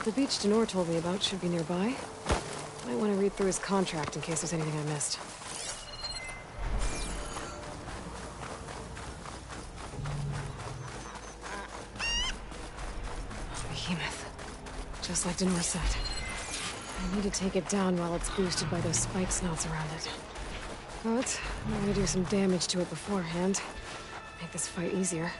The beach Denor told me about should be nearby. Might want to read through his contract in case there's anything I missed. Behemoth. Just like Denor said. I need to take it down while it's boosted by those spike snouts around it. But I'm gonna do some damage to it beforehand. Make this fight easier.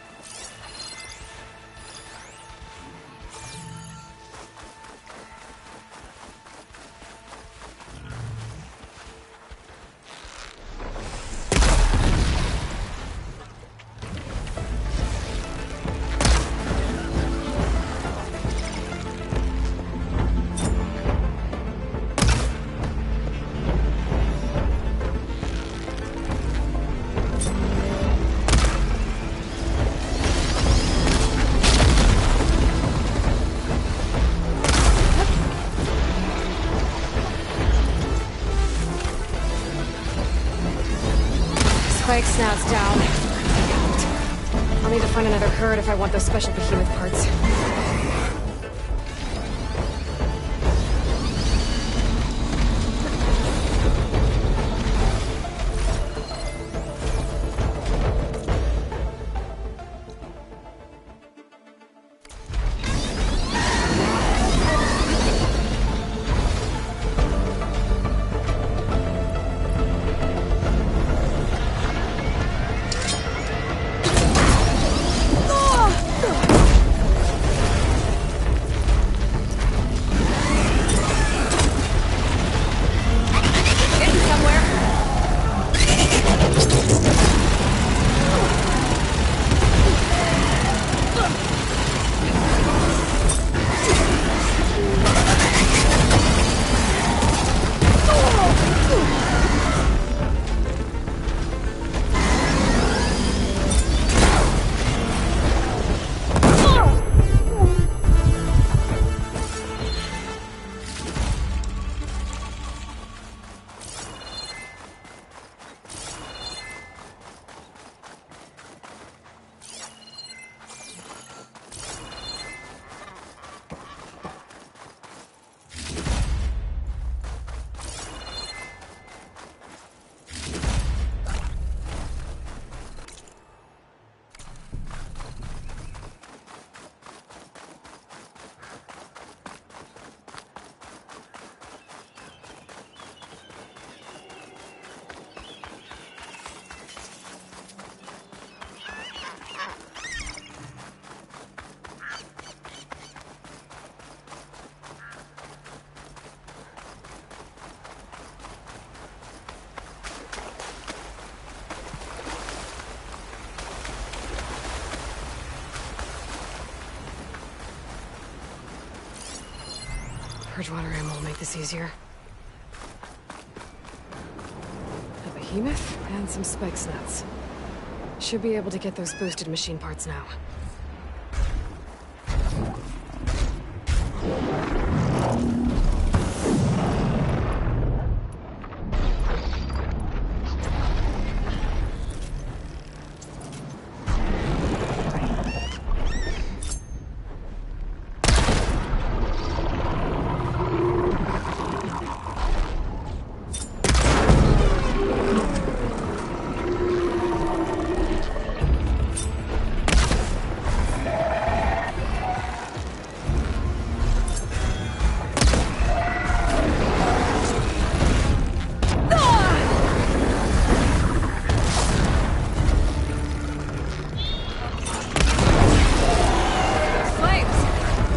Spike snouts down. I'll need to find another herd if I want those special behemoth parts. Purgewater ammo will make this easier. A behemoth and some spike snouts. Should be able to get those boosted machine parts now.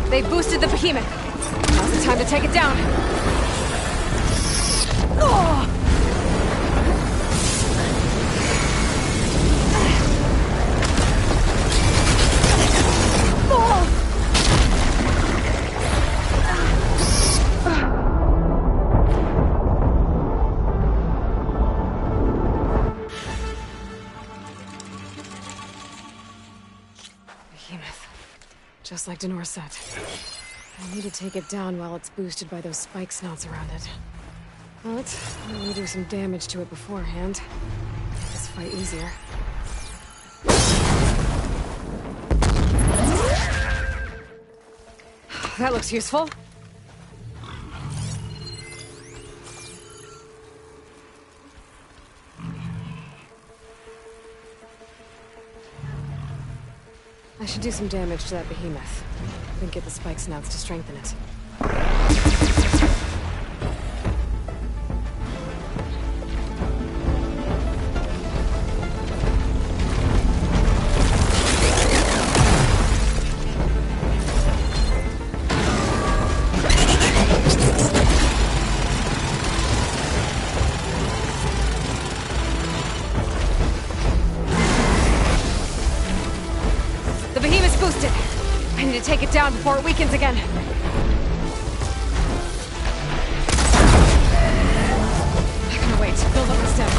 They boosted the behemoth. Now's the time to take it down. Behemoth. Just like Denor said. I need to take it down while it's boosted by those spike snouts around it. But I'm gonna do some damage to it beforehand. Make this fight easier. That looks useful. I should do some damage to that behemoth. Then get the spike snouts to strengthen it. Boosted. I need to take it down before it weakens again. Not gonna wait. Build up the stem.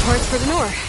Parts for the north.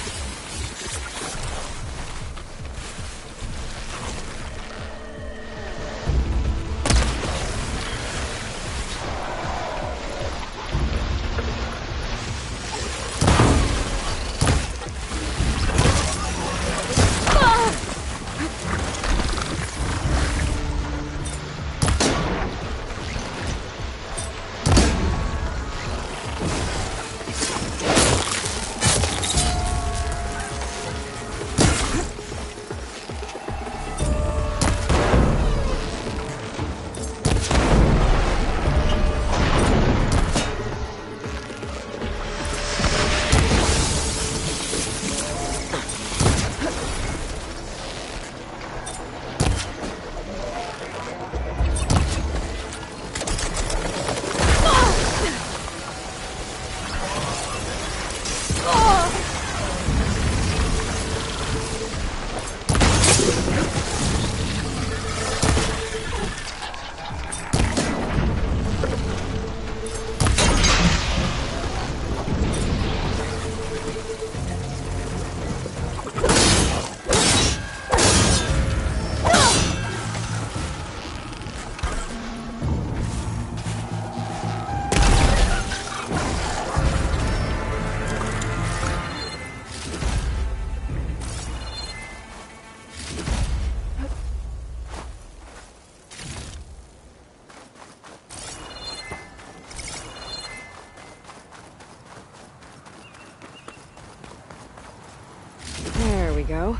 There we go.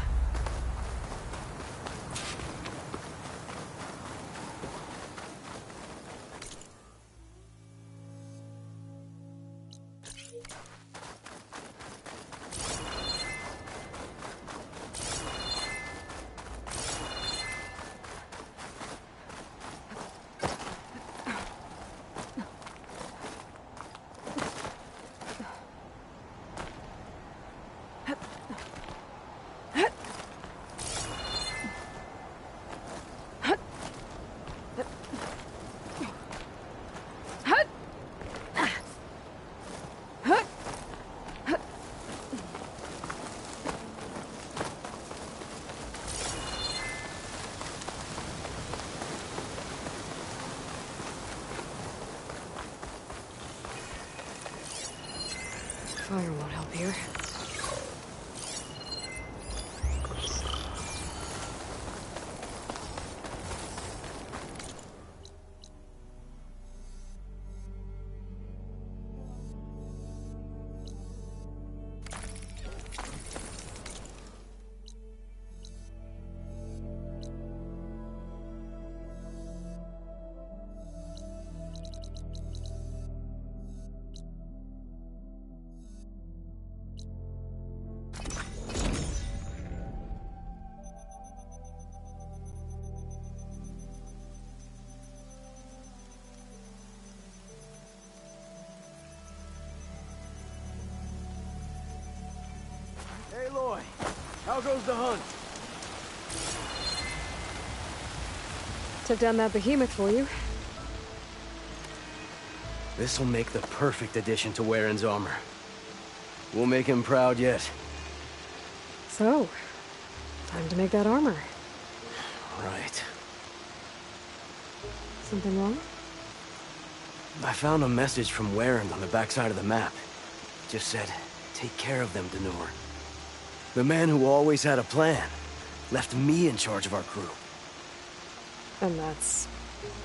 Fire won't help here. Hey, Aloy. How goes the hunt? Took down that behemoth for you. This'll make the perfect addition to Waren's armor. We'll make him proud yet. So, time to make that armor. Right. Something wrong? I found a message from Waren on the backside of the map. It just said, take care of them, Danur. The man who always had a plan left me in charge of our crew. And that's...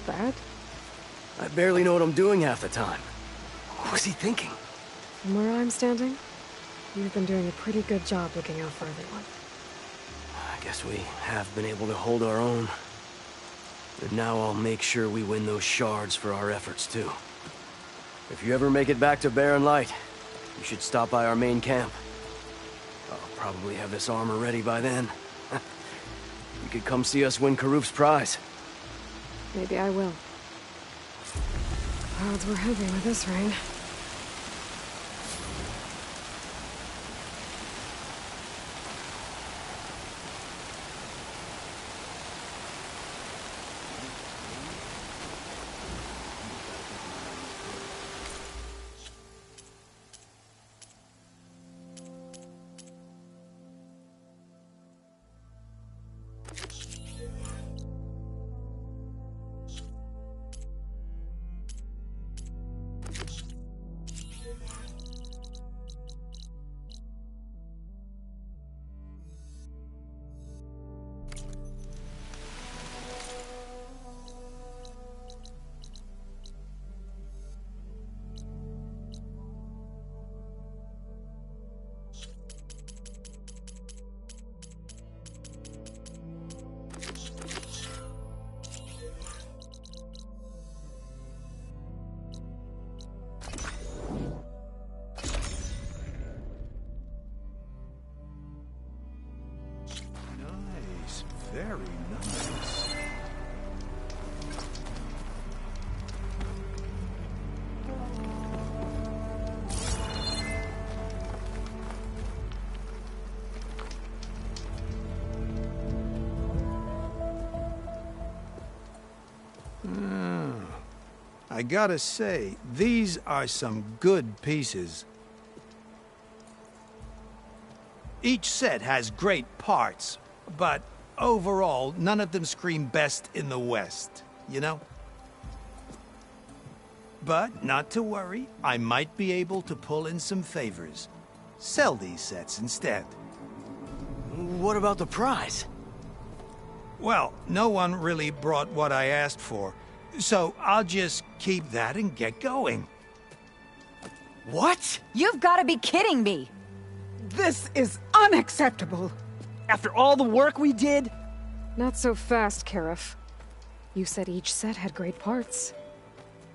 bad? I barely know what I'm doing half the time. What was he thinking? From where I'm standing, you've been doing a pretty good job looking out for everyone. I guess we have been able to hold our own. And now I'll make sure we win those shards for our efforts, too. If you ever make it back to Barren Light, you should stop by our main camp. I'll probably have this armor ready by then. You could come see us win Karuf's prize. Maybe I will. Odds were heavy with this rain. Very nice. I gotta say, these are some good pieces. Each set has great parts, but overall, none of them scream best in the West, you know? But not to worry, I might be able to pull in some favors. Sell these sets instead. What about the prize? Well, no one really brought what I asked for, so I'll just keep that and get going. What? You've got to be kidding me! This is unacceptable! After all the work we did? Not so fast, Karif. You said each set had great parts.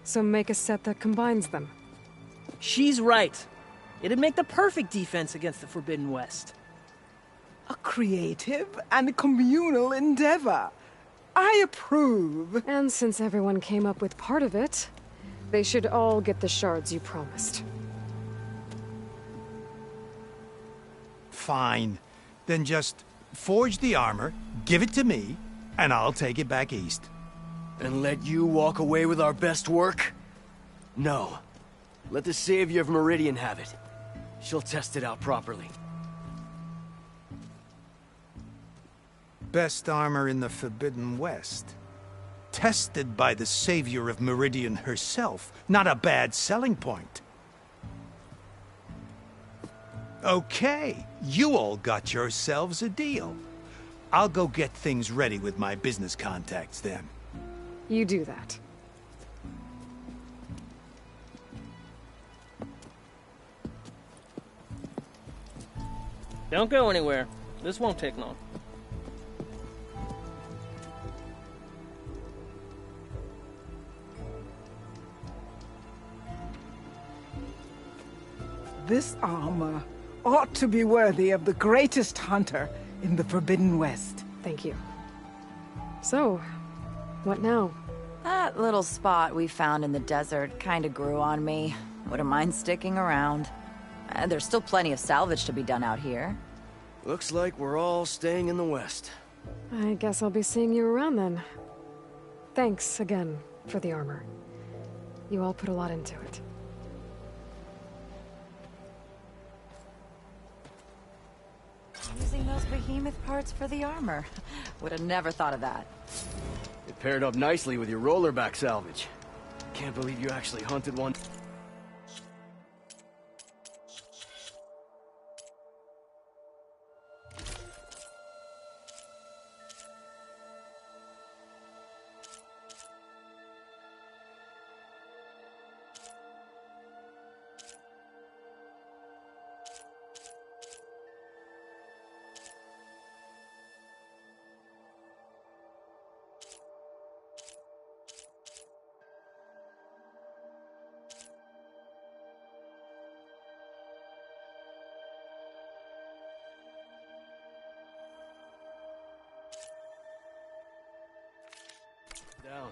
So make a set that combines them. She's right. It'd make the perfect defense against the Forbidden West. A creative and communal endeavor. I approve. And since everyone came up with part of it, they should all get the shards you promised. Fine. Then just forge the armor, give it to me, and I'll take it back east. And let you walk away with our best work? No. Let the Savior of Meridian have it. She'll test it out properly. Best armor in the Forbidden West. Tested by the Savior of Meridian herself. Not a bad selling point. Okay, you all got yourselves a deal. I'll go get things ready with my business contacts then. You do that. Don't go anywhere. This won't take long. This armor ought to be worthy of the greatest hunter in the Forbidden West. Thank you. So, what now? That little spot we found in the desert kinda grew on me. Wouldn't mind sticking around. There's still plenty of salvage to be done out here. Looks like we're all staying in the West. I guess I'll be seeing you around then. thanks again for the armor. You all put a lot into it. Using those behemoth parts for the armor. Would have never thought of that. It paired up nicely with your rollerback salvage. Can't believe you actually hunted one. Down.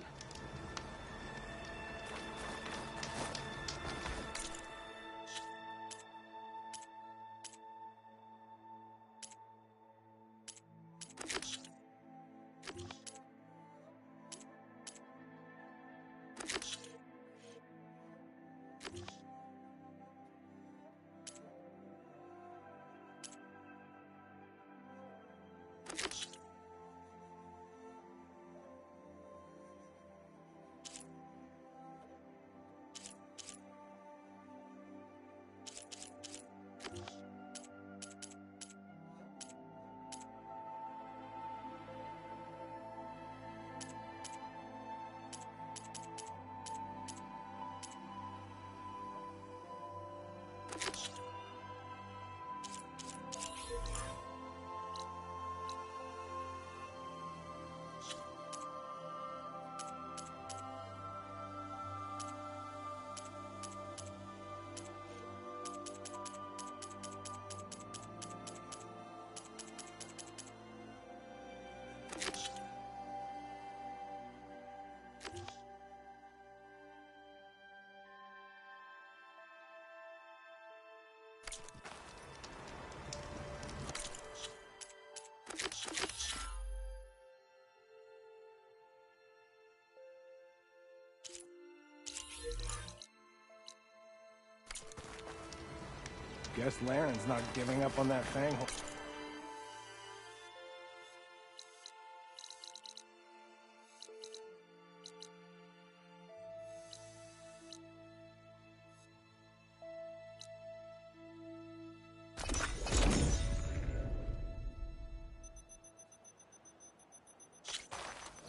Guess Laren's not giving up on that fang.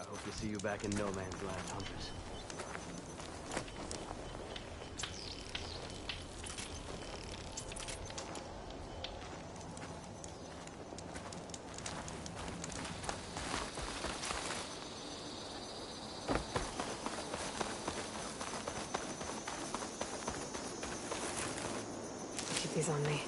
I hope to see you back in no man's land, Hunters. Keep these on me.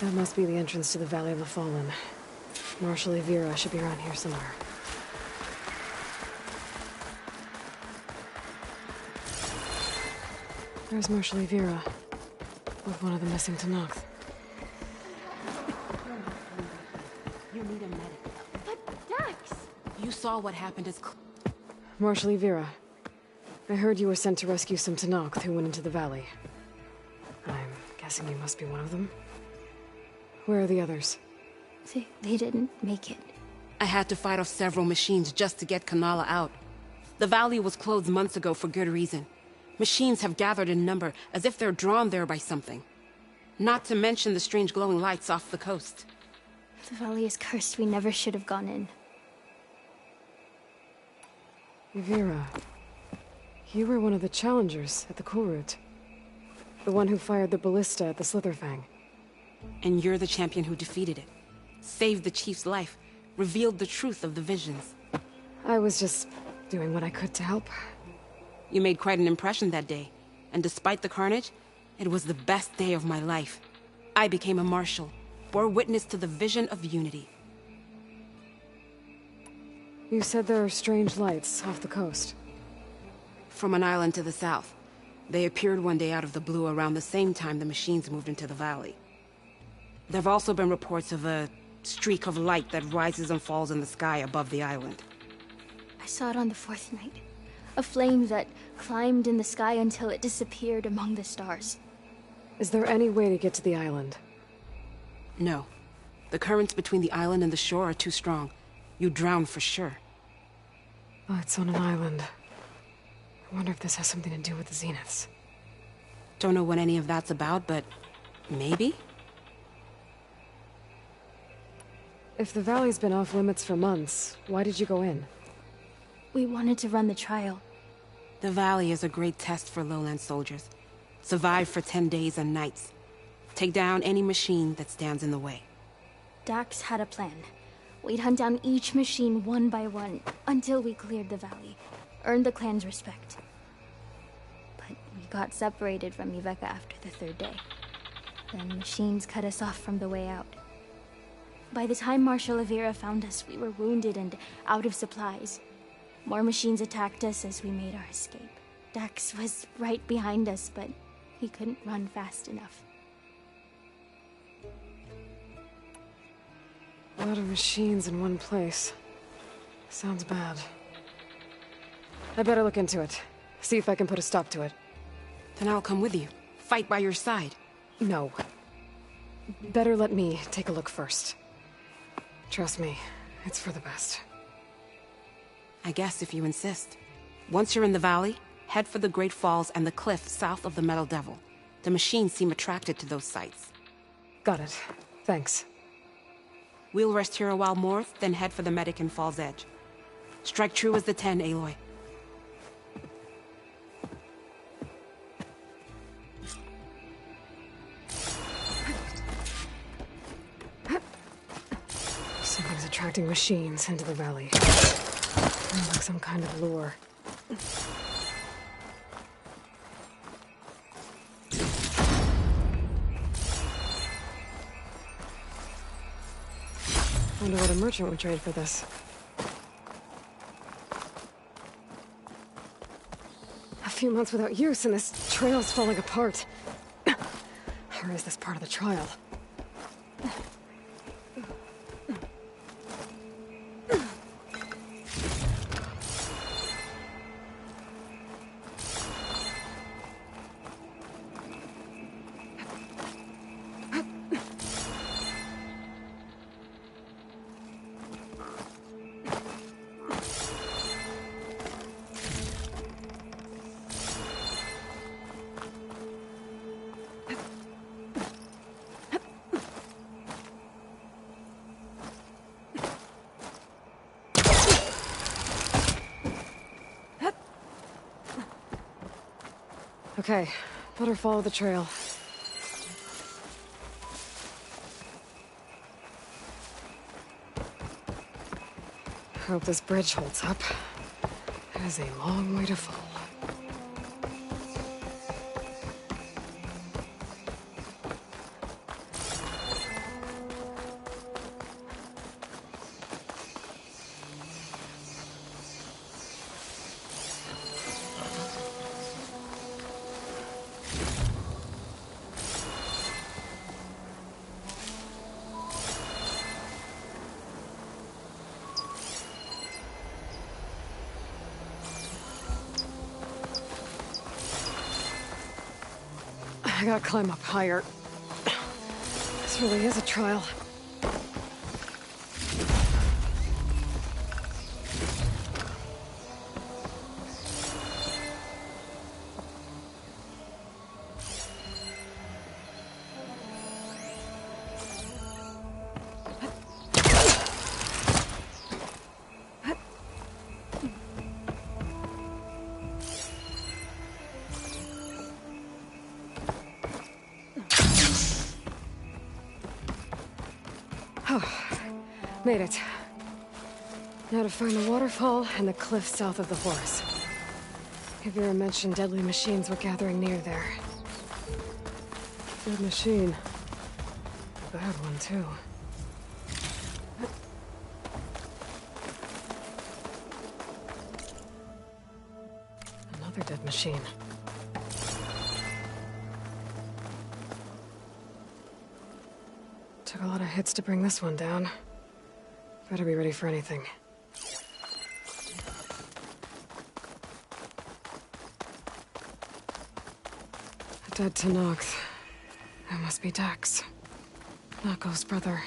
That must be the entrance to the Valley of the Fallen. Marshal Evira should be around here somewhere. There's Marshal Evira, with one of the missing Tenakth. You need a medic. But Dex! You saw what happened as... Marshal Evira, I heard you were sent to rescue some Tenakth who went into the valley. I'm guessing you must be one of them. Where are the others? They didn't make it. I had to fight off several machines just to get Kanala out. The valley was closed months ago for good reason. Machines have gathered in number, as if they're drawn there by something. Not to mention the strange glowing lights off the coast. The valley is cursed. We never should have gone in. Evira, you were one of the challengers at the Kulrut. The one who fired the ballista at the Slitherfang. And you're the champion who defeated it. saved the chief's life, revealed the truth of the visions. I was just doing what I could to help. You made quite an impression that day, and despite the carnage, it was the best day of my life. I became a marshal, bore witness to the vision of unity. You said there are strange lights off the coast. From an island to the south. They appeared one day out of the blue around the same time the machines moved into the valley. There have also been reports of a streak of light that rises and falls in the sky above the island. I saw it on the fourth night. A flame that climbed in the sky until it disappeared among the stars. Is there any way to get to the island? No. The currents between the island and the shore are too strong. You'd drown for sure. Oh, it's on an island. I wonder if this has something to do with the Zeniths. Don't know what any of that's about, but maybe? If the valley's been off limits for months, why did you go in? We wanted to run the trial. The valley is a great test for lowland soldiers. Survive for 10 days and nights. Take down any machine that stands in the way. Dax had a plan. We'd hunt down each machine one by one until we cleared the valley, earned the clan's respect. But we got separated from Iveka after the third day. Then machines cut us off from the way out. By the time Marshal Avira found us, we were wounded and out of supplies. More machines attacked us as we made our escape. Dax was right behind us, but he couldn't run fast enough. A lot of machines in one place. Sounds bad. I better look into it. See if I can put a stop to it. Then I'll come with you. Fight by your side. No. Better let me take a look first. Trust me, it's for the best. I guess if you insist. Once you're in the valley, head for the Great Falls and the cliff south of the Metal Devil. The machines seem attracted to those sites. Got it. Thanks. We'll rest here a while more, then head for the medic in Fall's Edge. Strike true as the 10, Aloy. Something's attracting machines into the valley. Like some kind of lure. Wonder what a merchant would trade for this. A few months without use and this trail's falling apart. Or is this part of the trial? Okay, better follow the trail. Hope this bridge holds up. It is a long way to fall. I gotta climb up higher. This really is a trial. Made it. Now to find the waterfall and the cliff south of the Horus. Kavira mentioned deadly machines were gathering near there. Good machine. A bad one, too. Another dead machine. Took a lot of hits to bring this one down. Better be ready for anything. A dead Tanox. That must be Dax. Nako's brother.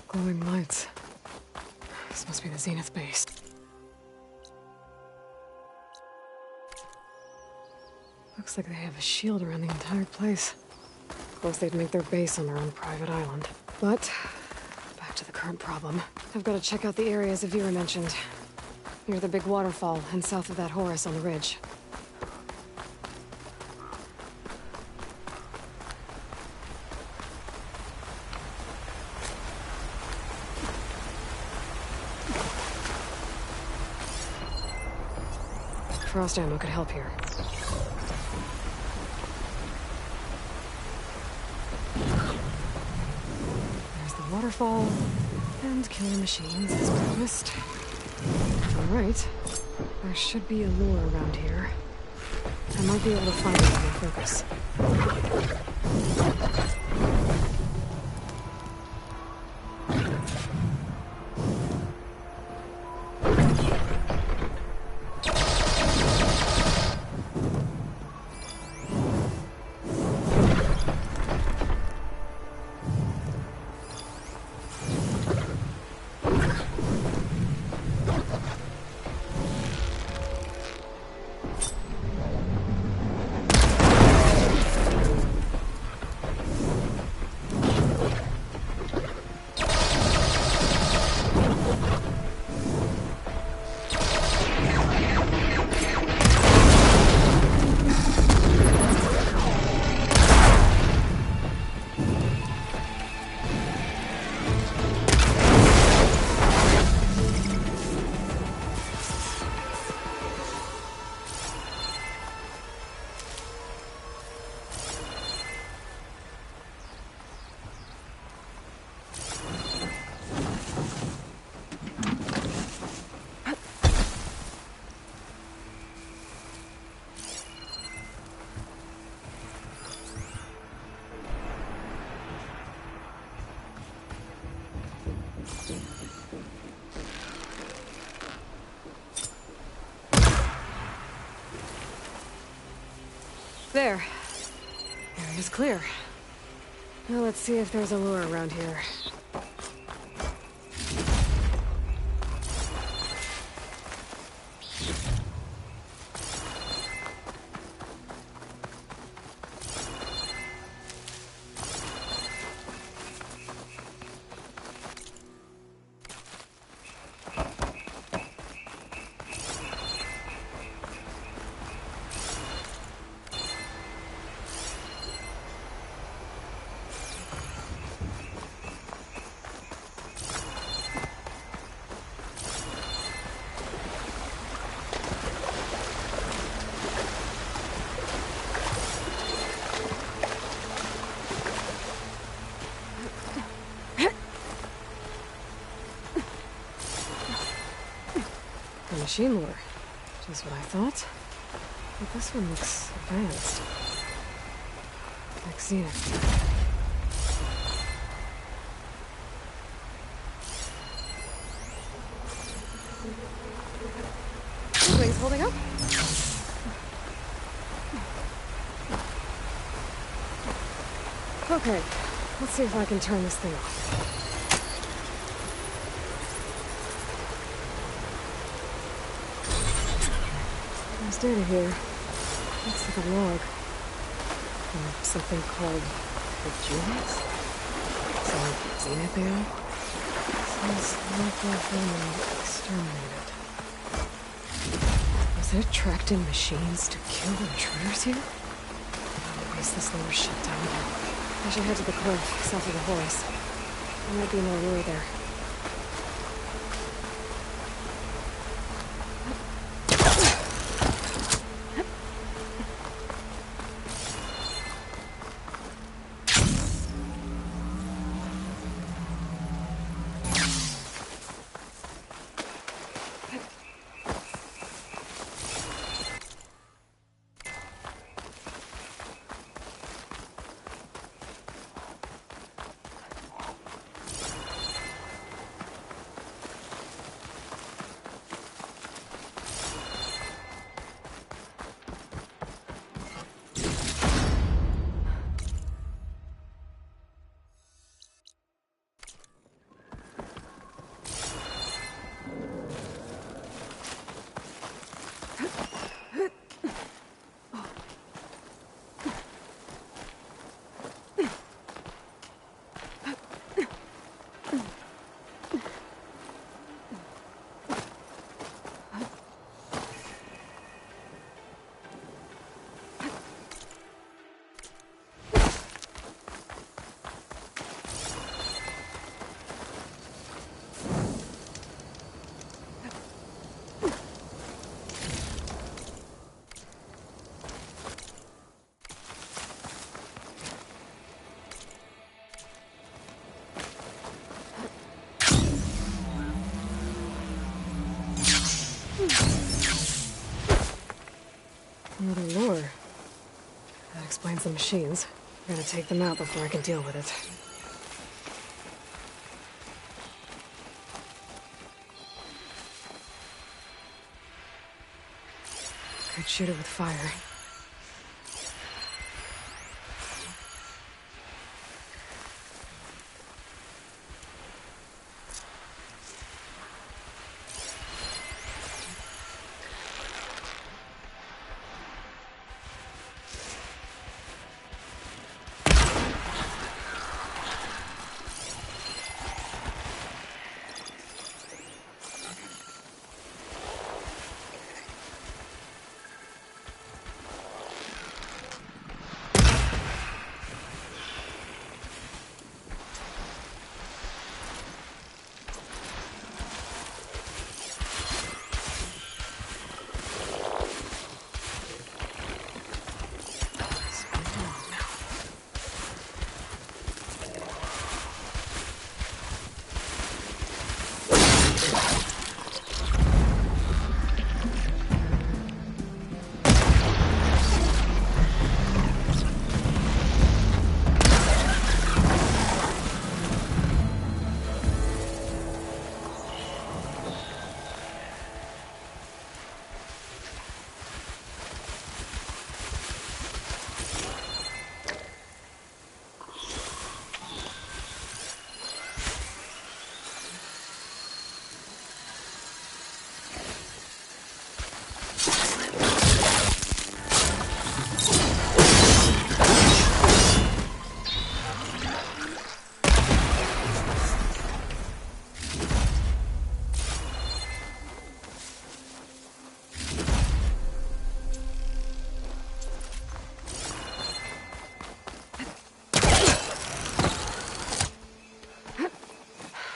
Glowing lights. This must be the Zenith base. Looks like they have a shield around the entire place. Of course, they'd make their base on their own private island. But, back to the current problem. I've got to check out the areas Avira mentioned. Near the big waterfall and south of that Horus on the ridge. Frost ammo could help here. There's the waterfall, and killer machines as promised. Alright, there should be a lure around here. I might be able to find it with my focus. There. Area's clear. Now let's see if there's a lure around here. A machine lure. Just what I thought. But this one looks advanced. Like Zenith. Wings holding up? Okay, let's see if I can turn this thing off. There's data here. Looks like a log. Or something called the Jewels? Some Zenith arrow? Was local family exterminated? Was there tracked-in machines to kill intruders here? In case this lower shut down again. I should head to the cliff, south of the Horace. There might be no lure there. Another lure. That explains the machines. I'm gonna take them out before I can deal with it. Could shoot it with fire.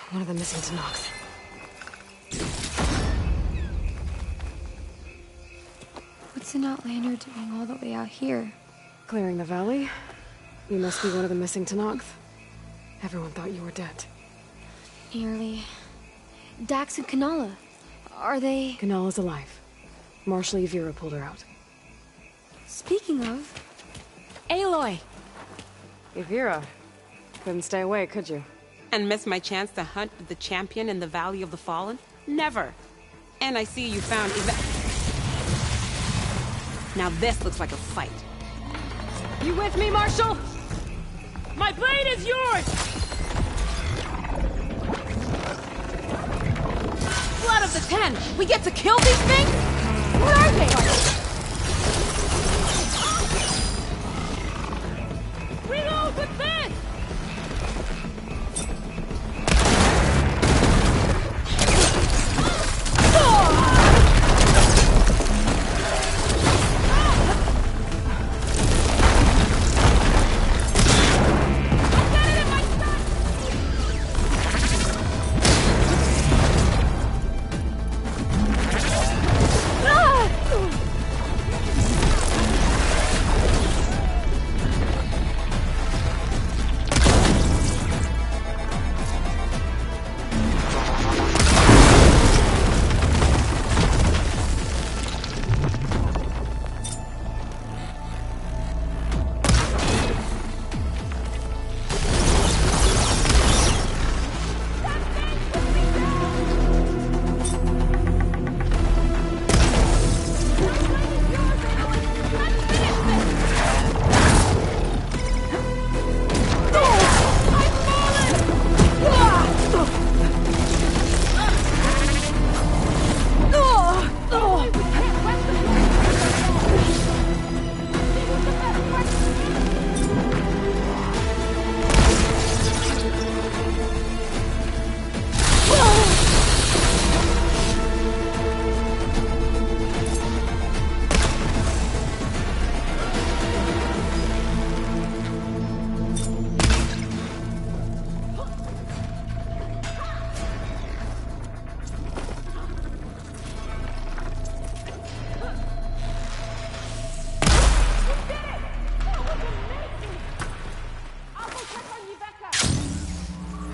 One of the missing Tanoks. What's an Outlander doing all the way out here? Clearing the valley? You must be one of the missing Tanoks. Everyone thought you were dead. Nearly. Dax and Kanala. Are they... Kanala's alive. Marshal Yvira pulled her out. Speaking of... Aloy! Yvira. Couldn't stay away, could you? And miss my chance to hunt with the champion in the Valley of the Fallen? Never. And I see you found Now this looks like a fight. You with me, Marshal? My blade is yours! Blood of the Ten! We get to kill these things? What are they? Reload with this!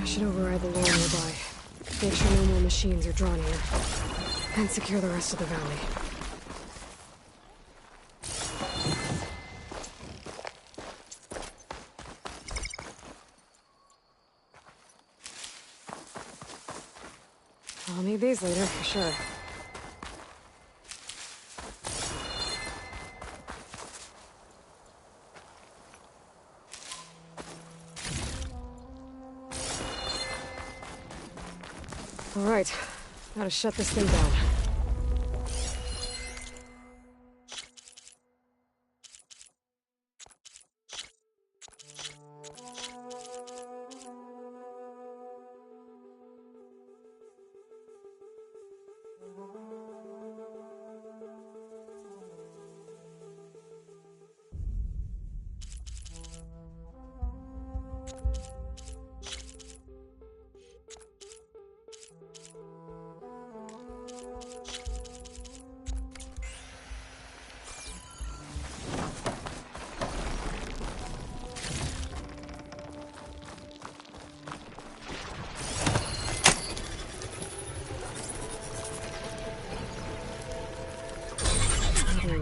I should override the lore nearby. Make sure no more machines are drawn here. And secure the rest of the valley. I'll need these later, for sure. All right, gotta shut this thing down.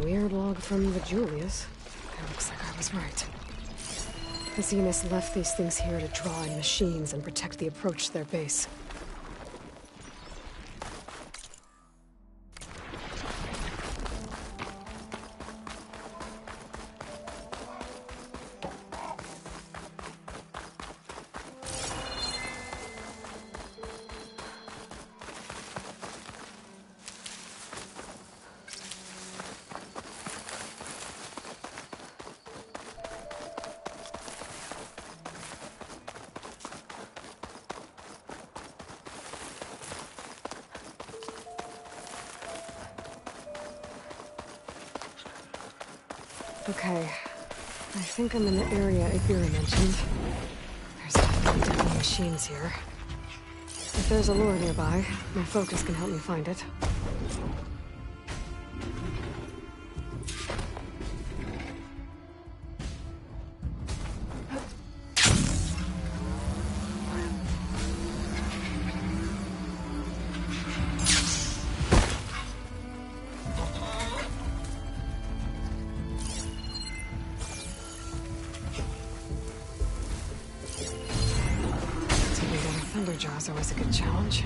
Weird log from the Julius. It looks like I was right. The Zenith left these things here to draw in machines and protect the approach to their base. Okay, I think I'm in the area Akira mentioned. There's definitely machines here. If there's a lure nearby, my focus can help me find it. Thunderjaw's always a good challenge.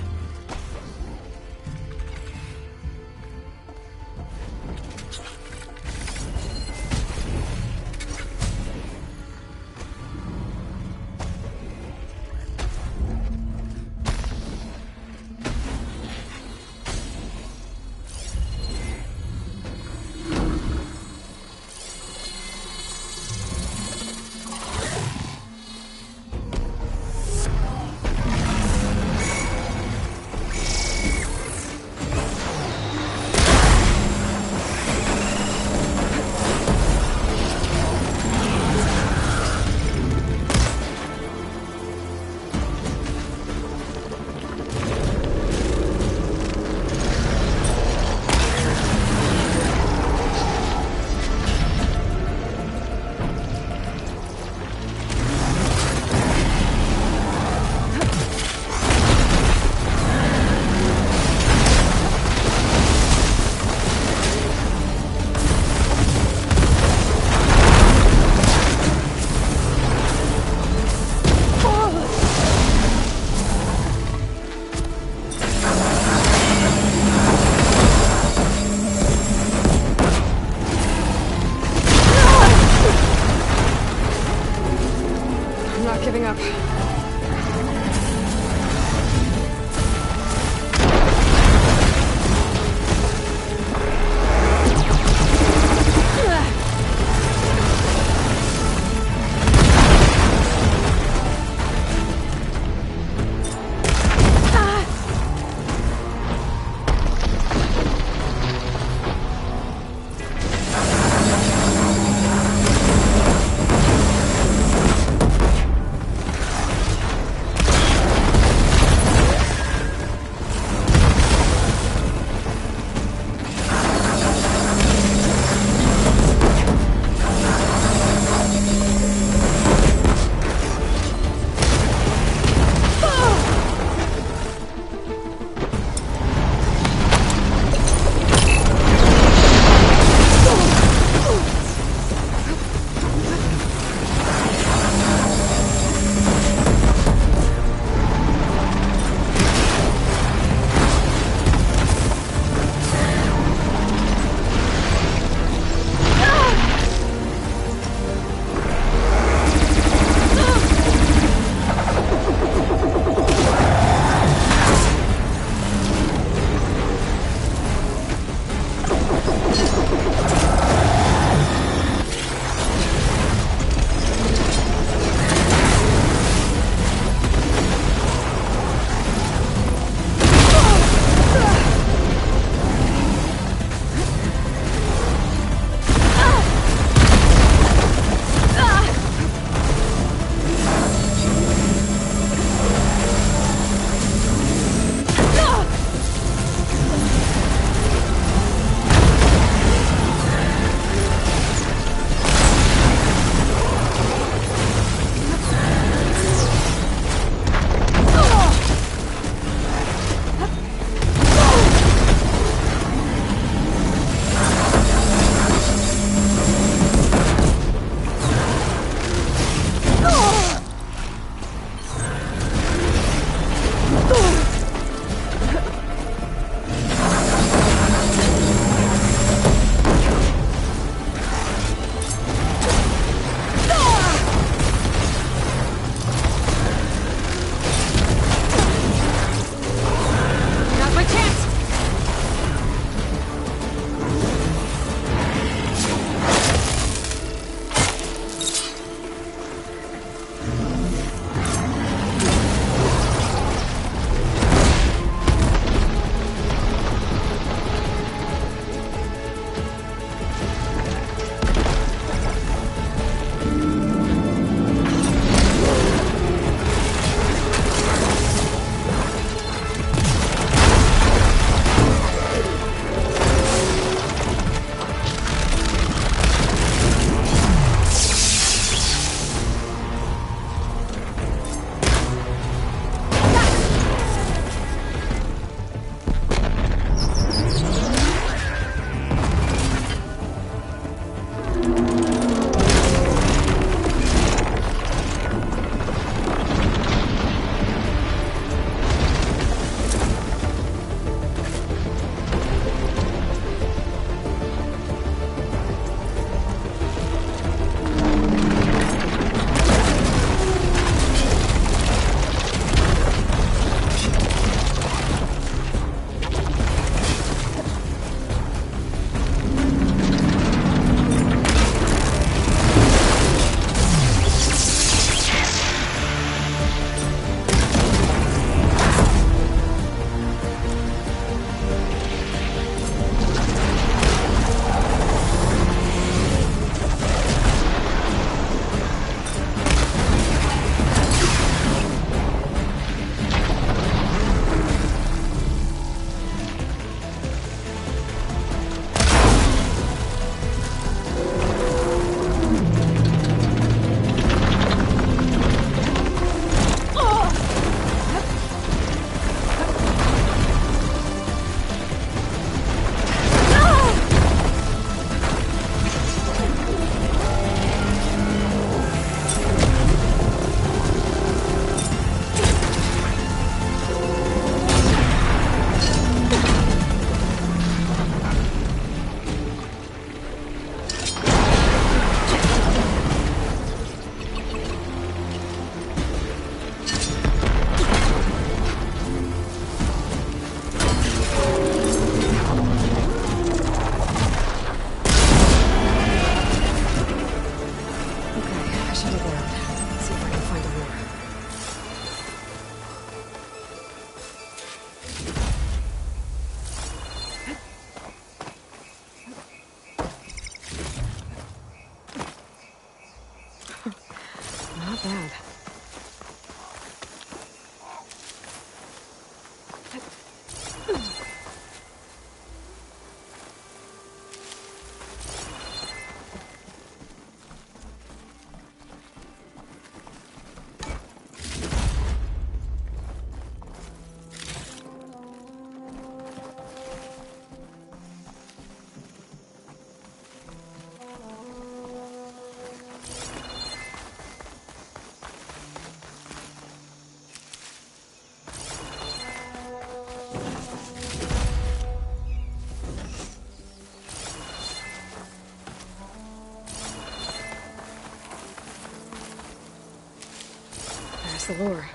What's the lure?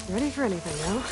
Ready for anything now?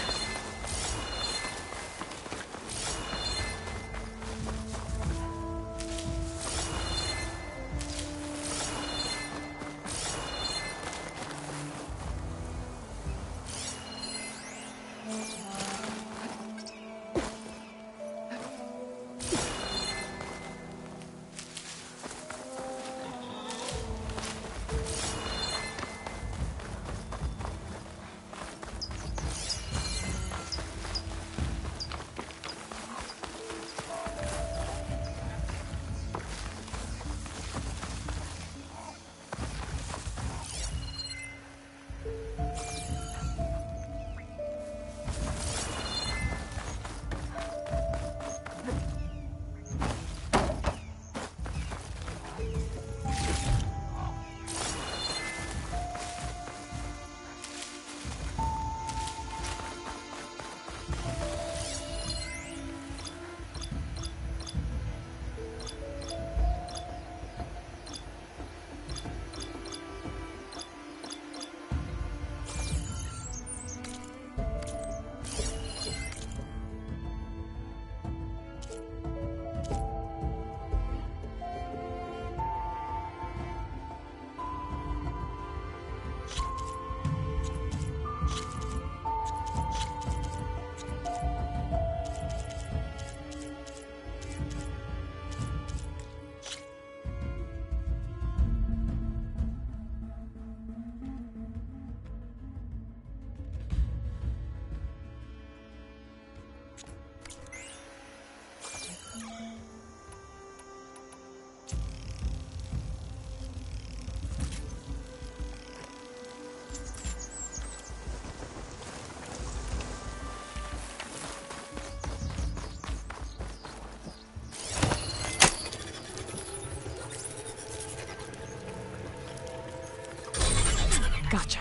Gotcha.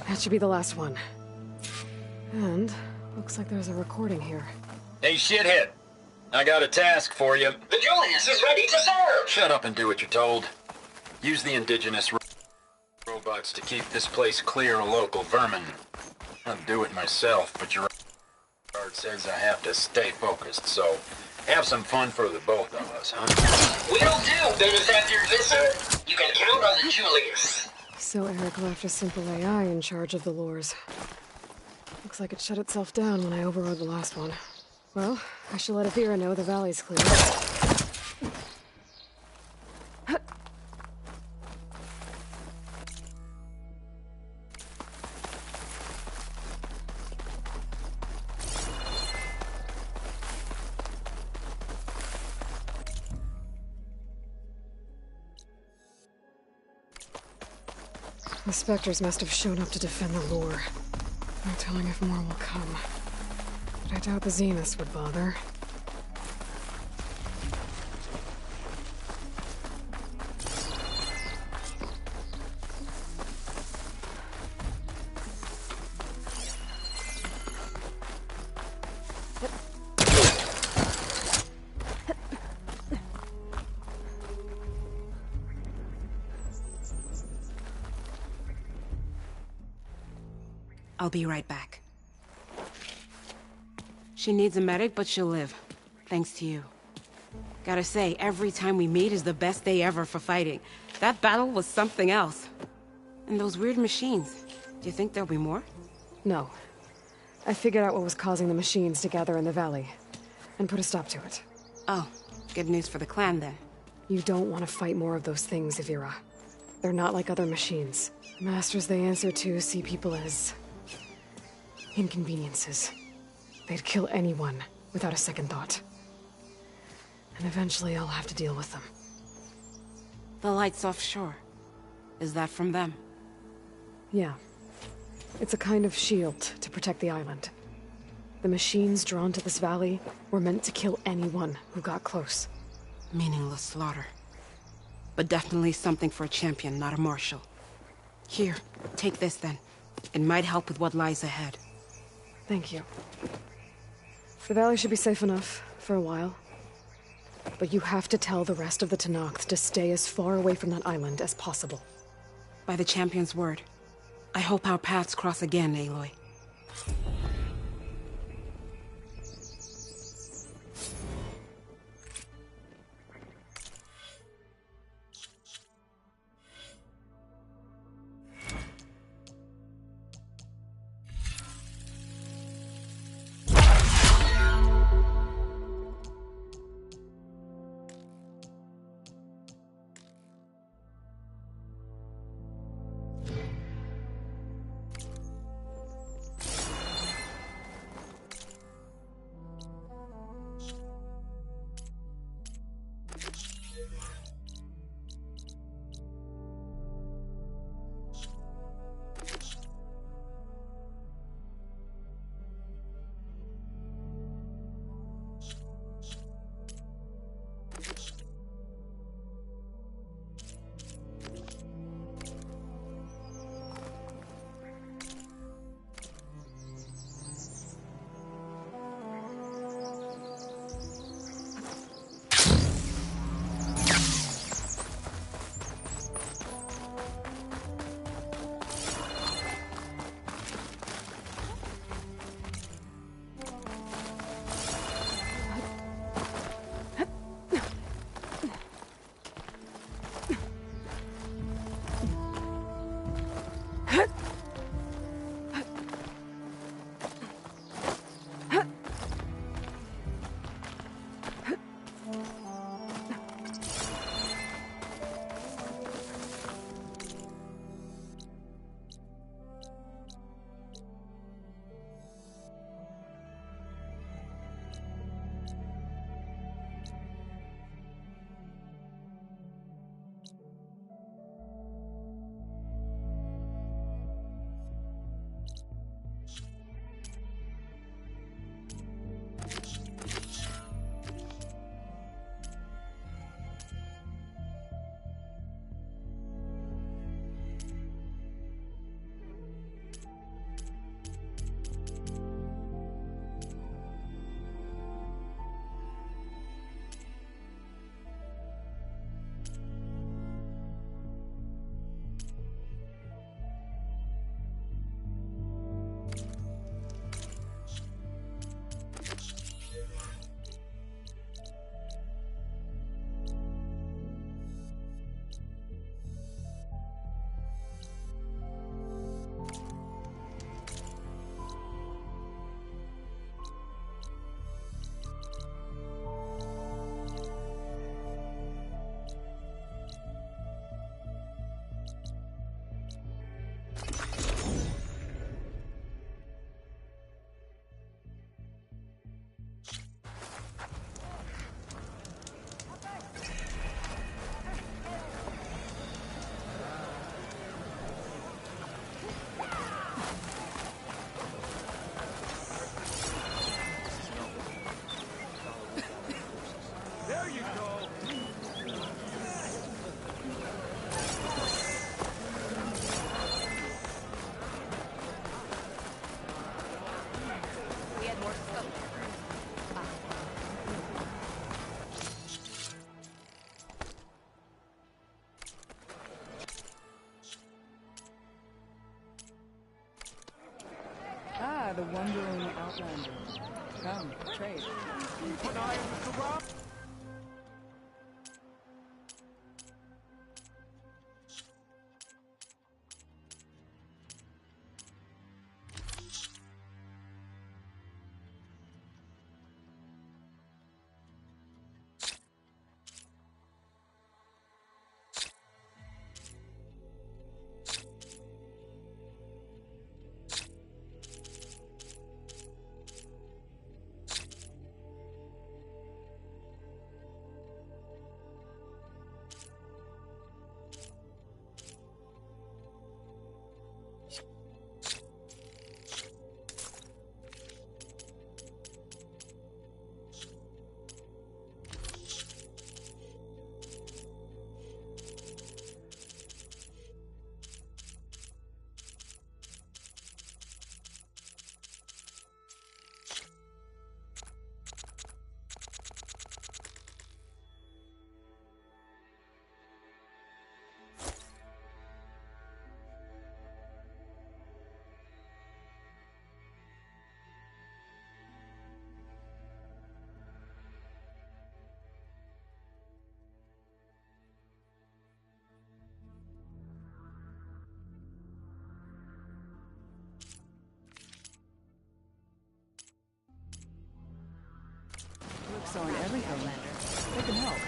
That should be the last one. And looks like there's a recording here. Hey, shithead. I got a task for you. The Julius is ready to serve! Shut up and do what you're told. Use the indigenous robots to keep this place clear of local vermin. I'd do it myself, but your guard says I have to stay focused, so have some fun for the both of us, huh? Will do, benefactor Visser. You can count on the Julius. So Eric left a simple AI in charge of the lures. Looks like it shut itself down when I overrode the last one. Well, I should let Avira know the valley's clear. The Spectres must have shown up to defend the lure. No telling if more will come. But I doubt the Zeniths would bother. I'll be right back. She needs a medic, but she'll live. Thanks to you. Gotta say, every time we meet is the best day ever for fighting. That battle was something else. And those weird machines. Do you think there'll be more? No. I figured out what was causing the machines to gather in the valley. And put a stop to it. Oh, good news for the clan then. You don't want to fight more of those things, Avira. They're not like other machines. The masters they answer to see people as inconveniences. They'd kill anyone without a second thought. And eventually I'll have to deal with them. The lights offshore. Is that from them? Yeah. It's a kind of shield to protect the island. The machines drawn to this valley were meant to kill anyone who got close. Meaningless slaughter. But definitely something for a champion, not a marshal. Here, take this then. It might help with what lies ahead. Thank you. The valley should be safe enough, for a while. But you have to tell the rest of the Tenakth to stay as far away from that island as possible. By the champion's word. I hope our paths cross again, Aloy. The wandering outlander. Come, trade. and everything. They can help.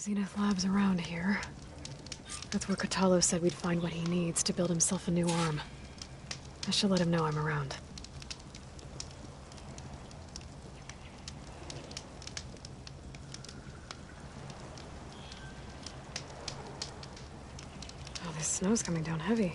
Zenith Lab's around here. That's where Kotallo said we'd find what he needs to build himself a new arm. I should let him know I'm around. Oh, this snow's coming down heavy.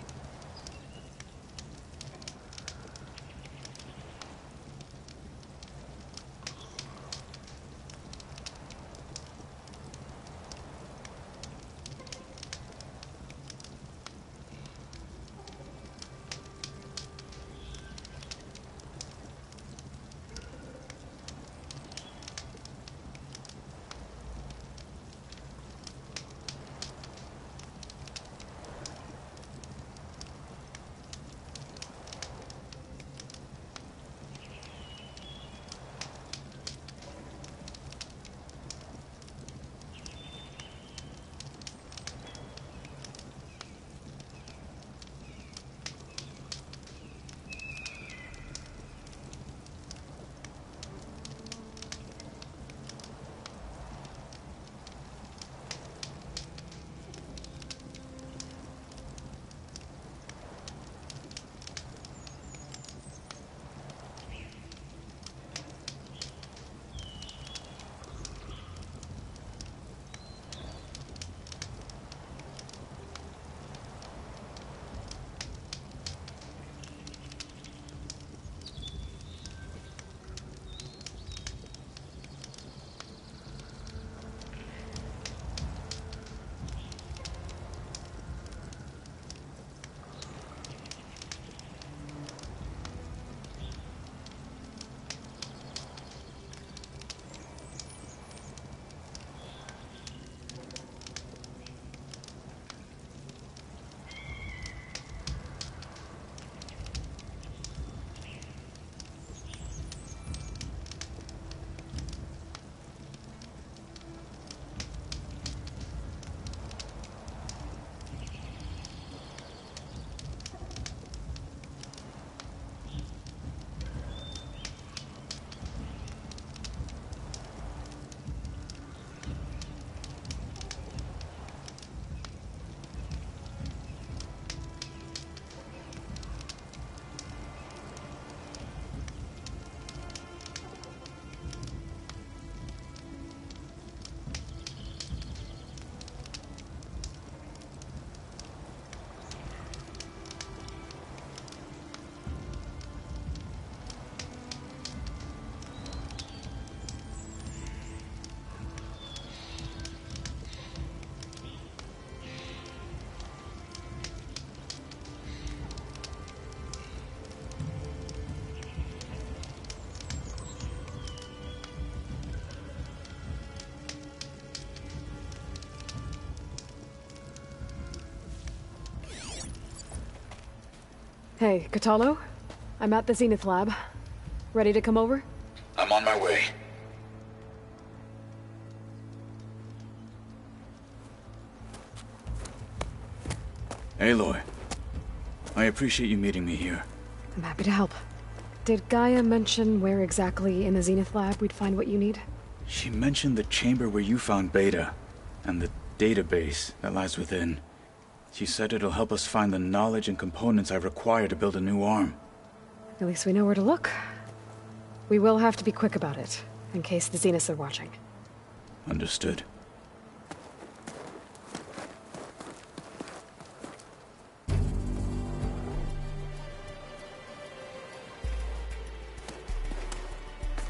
Hey, Kotallo? I'm at the Zenith lab. Ready to come over? I'm on my way. Aloy, I appreciate you meeting me here. I'm happy to help. Did Gaia mention where exactly in the Zenith lab we'd find what you need? She mentioned the chamber where you found Beta, and the database that lies within. She said it'll help us find the knowledge and components I require to build a new arm. At least we know where to look. We will have to be quick about it, in case the Zeniths are watching. Understood.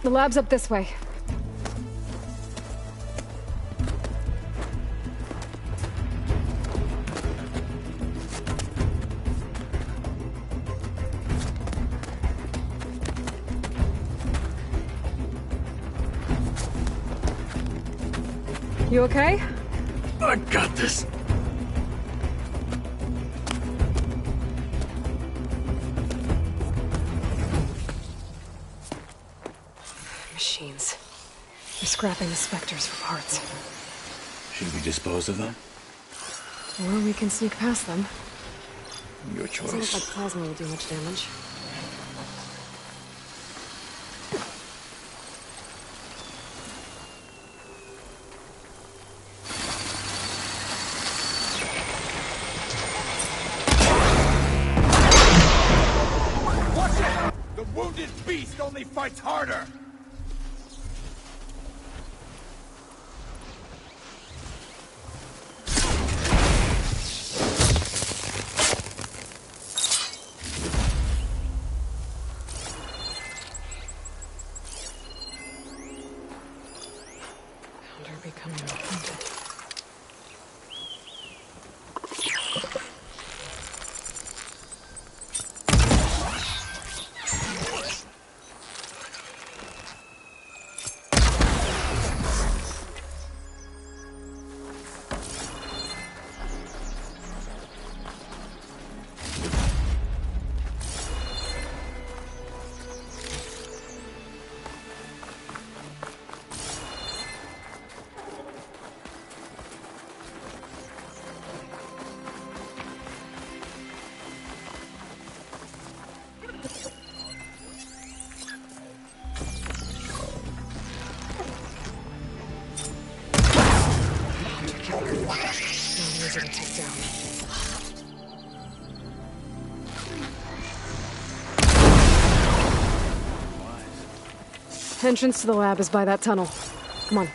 The lab's up this way. You okay? I got this. Machines. They're scrapping the Spectres for parts. Should we dispose of them? Or we can sneak past them. Your Doesn't look choice. like plasma will do much damage. Watch it! The wounded beast only fights harder! They're becoming haunted. Easy to take down. Entrance to the lab is by that tunnel. Come on.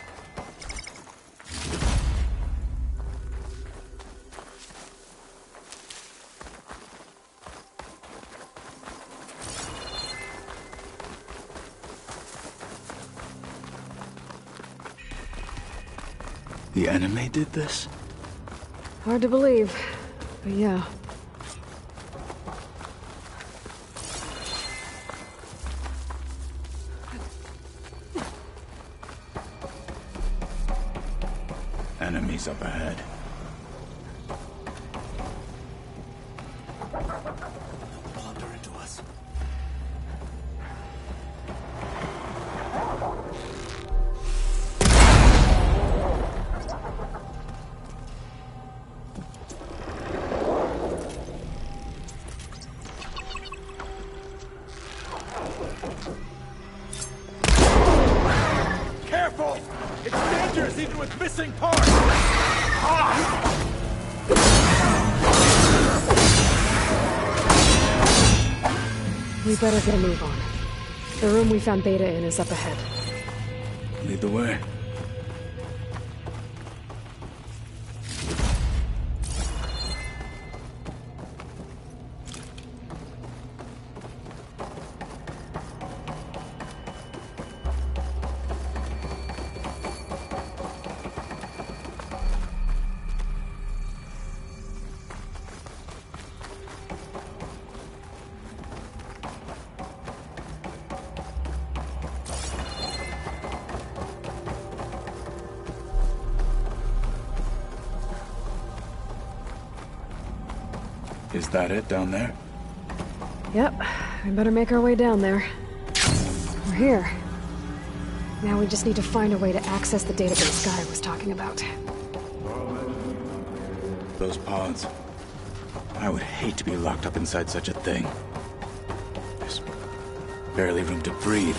The enemy did this? Hard to believe, but yeah. Enemies up ahead. Wander into us. Careful! It's dangerous even with missing parts! We better get a move on. The room we found Beta in is up ahead. Lead the way. Is that it down there? Yep, we better make our way down there. We're here. Now we just need to find a way to access the database Guy was talking about. Those pods. I would hate to be locked up inside such a thing. There's barely room to breathe.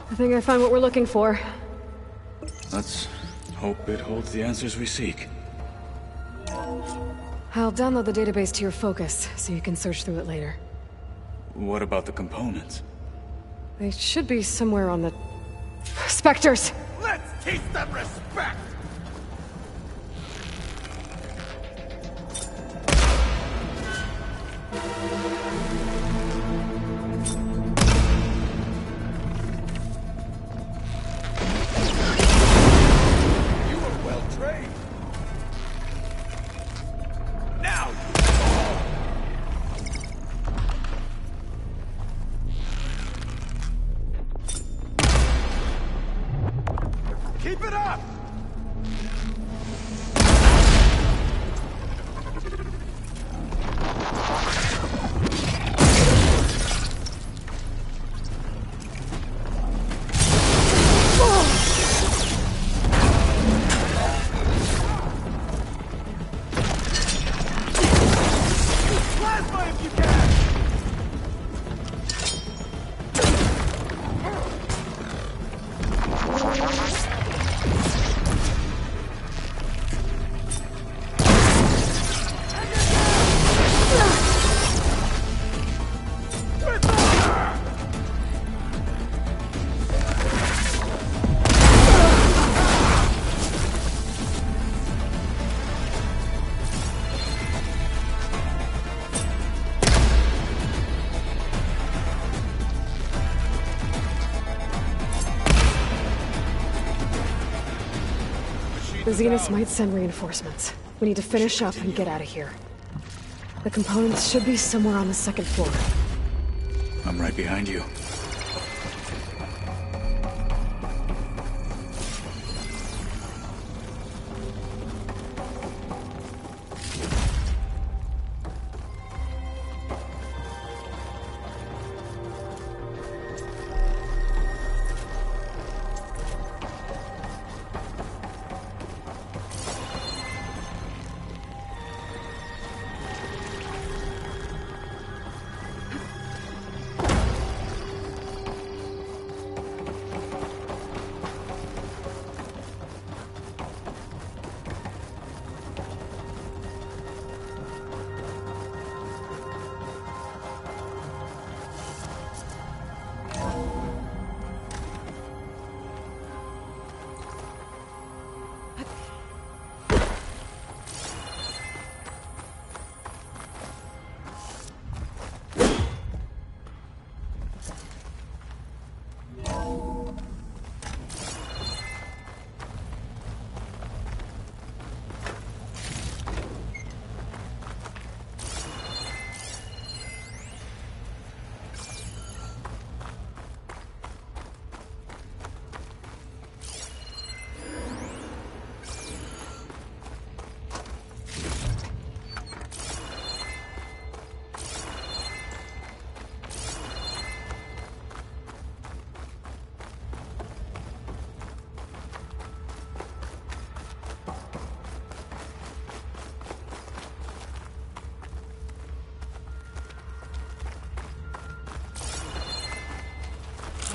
I think I found what we're looking for. Let's hope it holds the answers we seek. I'll download the database to your Focus, so you can search through it later. What about the components? They should be somewhere on the... Spectres! Let's teach them respect! Keep it up! Plasma if you can! The Zeniths might send reinforcements. We need to finish up and get out of here. The components should be somewhere on the second floor. I'm right behind you.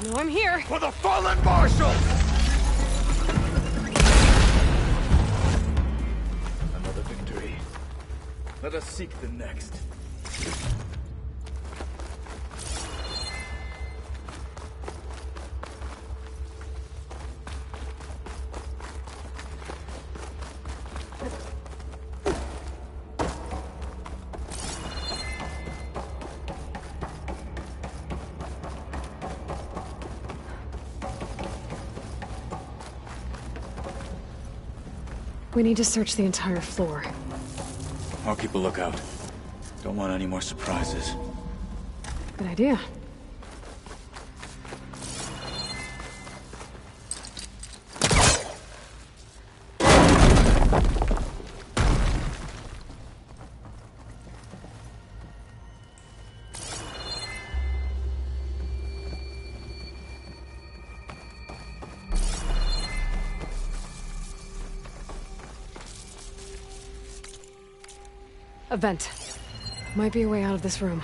I know I'm here! For the fallen marshals! Let us seek the next. We need to search the entire floor. I'll keep a lookout. Don't want any more surprises. Good idea. A vent. Might be a way out of this room.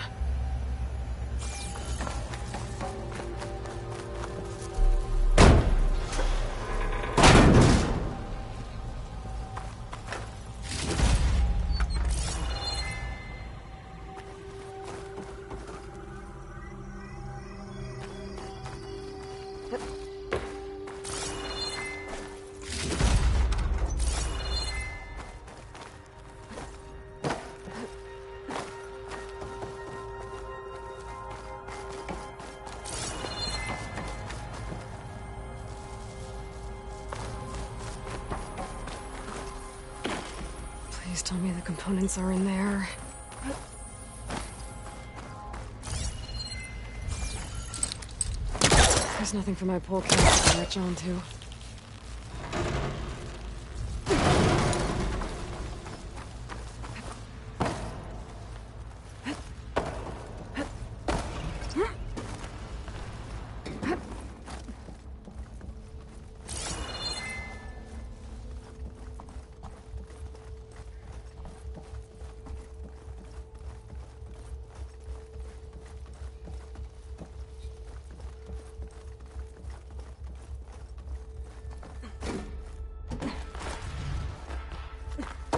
Please tell me the components are in there. There's nothing for my pole cable to latch onto.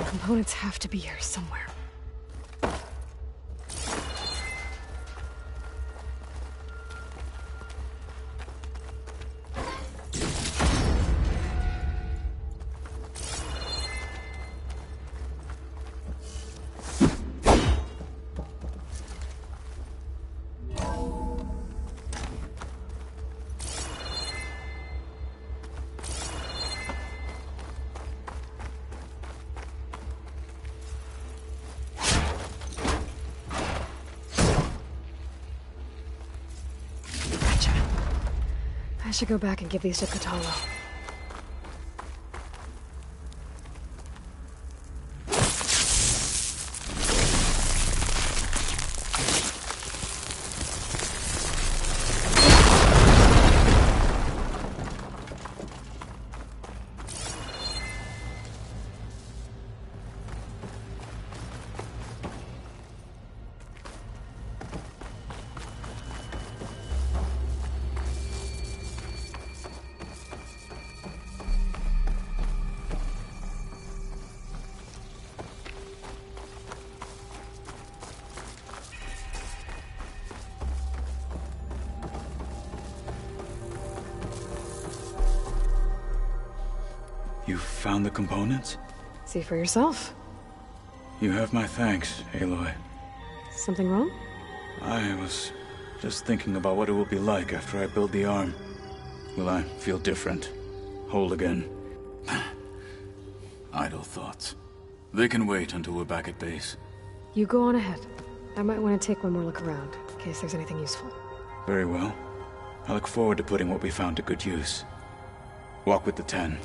Components have to be here somewhere. I should go back and give these to Kotallo. You found the components? See for yourself. You have my thanks, Aloy. Something wrong? I was just thinking about what it will be like after I build the arm. Will I feel different? Whole again? Idle thoughts. They can wait until we're back at base. You go on ahead. I might want to take one more look around, in case there's anything useful. Very well. I look forward to putting what we found to good use. Walk with the 10.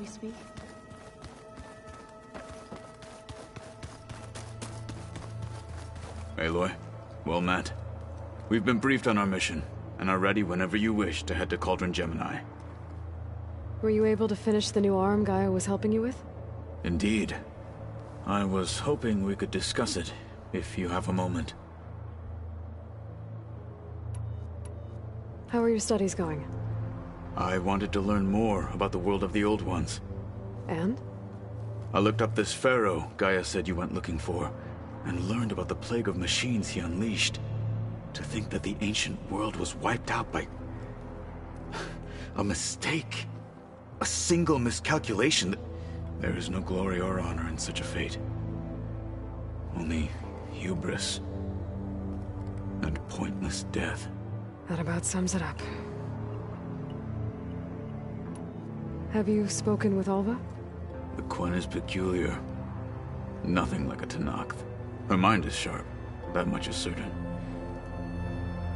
speak? Aloy, well met. We've been briefed on our mission, and are ready whenever you wish to head to Cauldron Gemini. Were you able to finish the new arm Gaia was helping you with? Indeed. I was hoping we could discuss it, if you have a moment. How are your studies going? I wanted to learn more about the world of the Old Ones. And? I looked up this pharaoh Gaia said you went looking for, and learned about the plague of machines he unleashed. To think that the ancient world was wiped out by a mistake. A single miscalculation. There is no glory or honor in such a fate. Only hubris and pointless death. That about sums it up. Have you spoken with Alva? The Quen is peculiar. Nothing like a Tenakth. Her mind is sharp, that much is certain.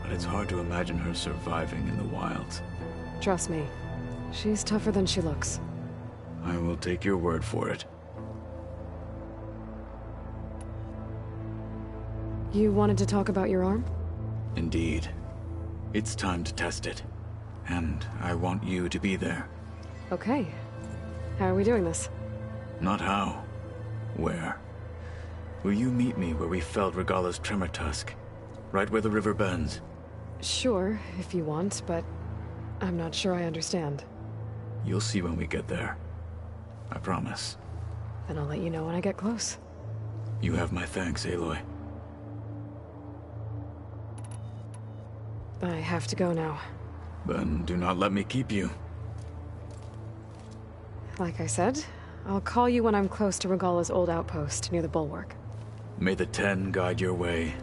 But it's hard to imagine her surviving in the wilds. Trust me, she's tougher than she looks. I will take your word for it. You wanted to talk about your arm? Indeed. It's time to test it. And I want you to be there. Okay. How are we doing this? Not how. Where? Will you meet me where we felled Regalla's tremor tusk? Right where the river bends? Sure, if you want, but I'm not sure I understand. You'll see when we get there. I promise. Then I'll let you know when I get close. You have my thanks, Aloy. I have to go now. Then do not let me keep you. Like I said, I'll call you when I'm close to Regalla's old outpost near the bulwark. May the Ten guide your way.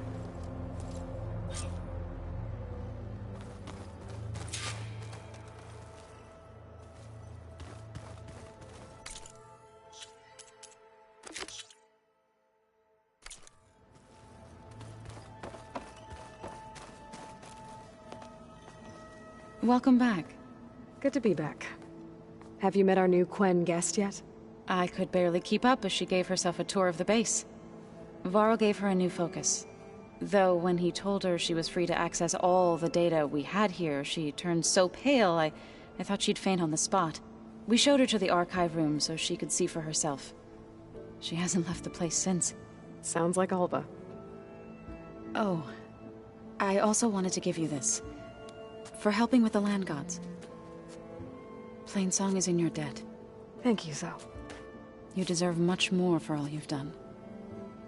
Welcome back. Good to be back. Have you met our new Quen guest yet? I could barely keep up as she gave herself a tour of the base. Varl gave her a new focus. Though when he told her she was free to access all the data we had here, she turned so pale I thought she'd faint on the spot. We showed her to the archive room so she could see for herself. She hasn't left the place since. Sounds like Alva. Oh, I also wanted to give you this. For helping with the land gods. Plainsong is in your debt. Thank you, Zoe. You deserve much more for all you've done.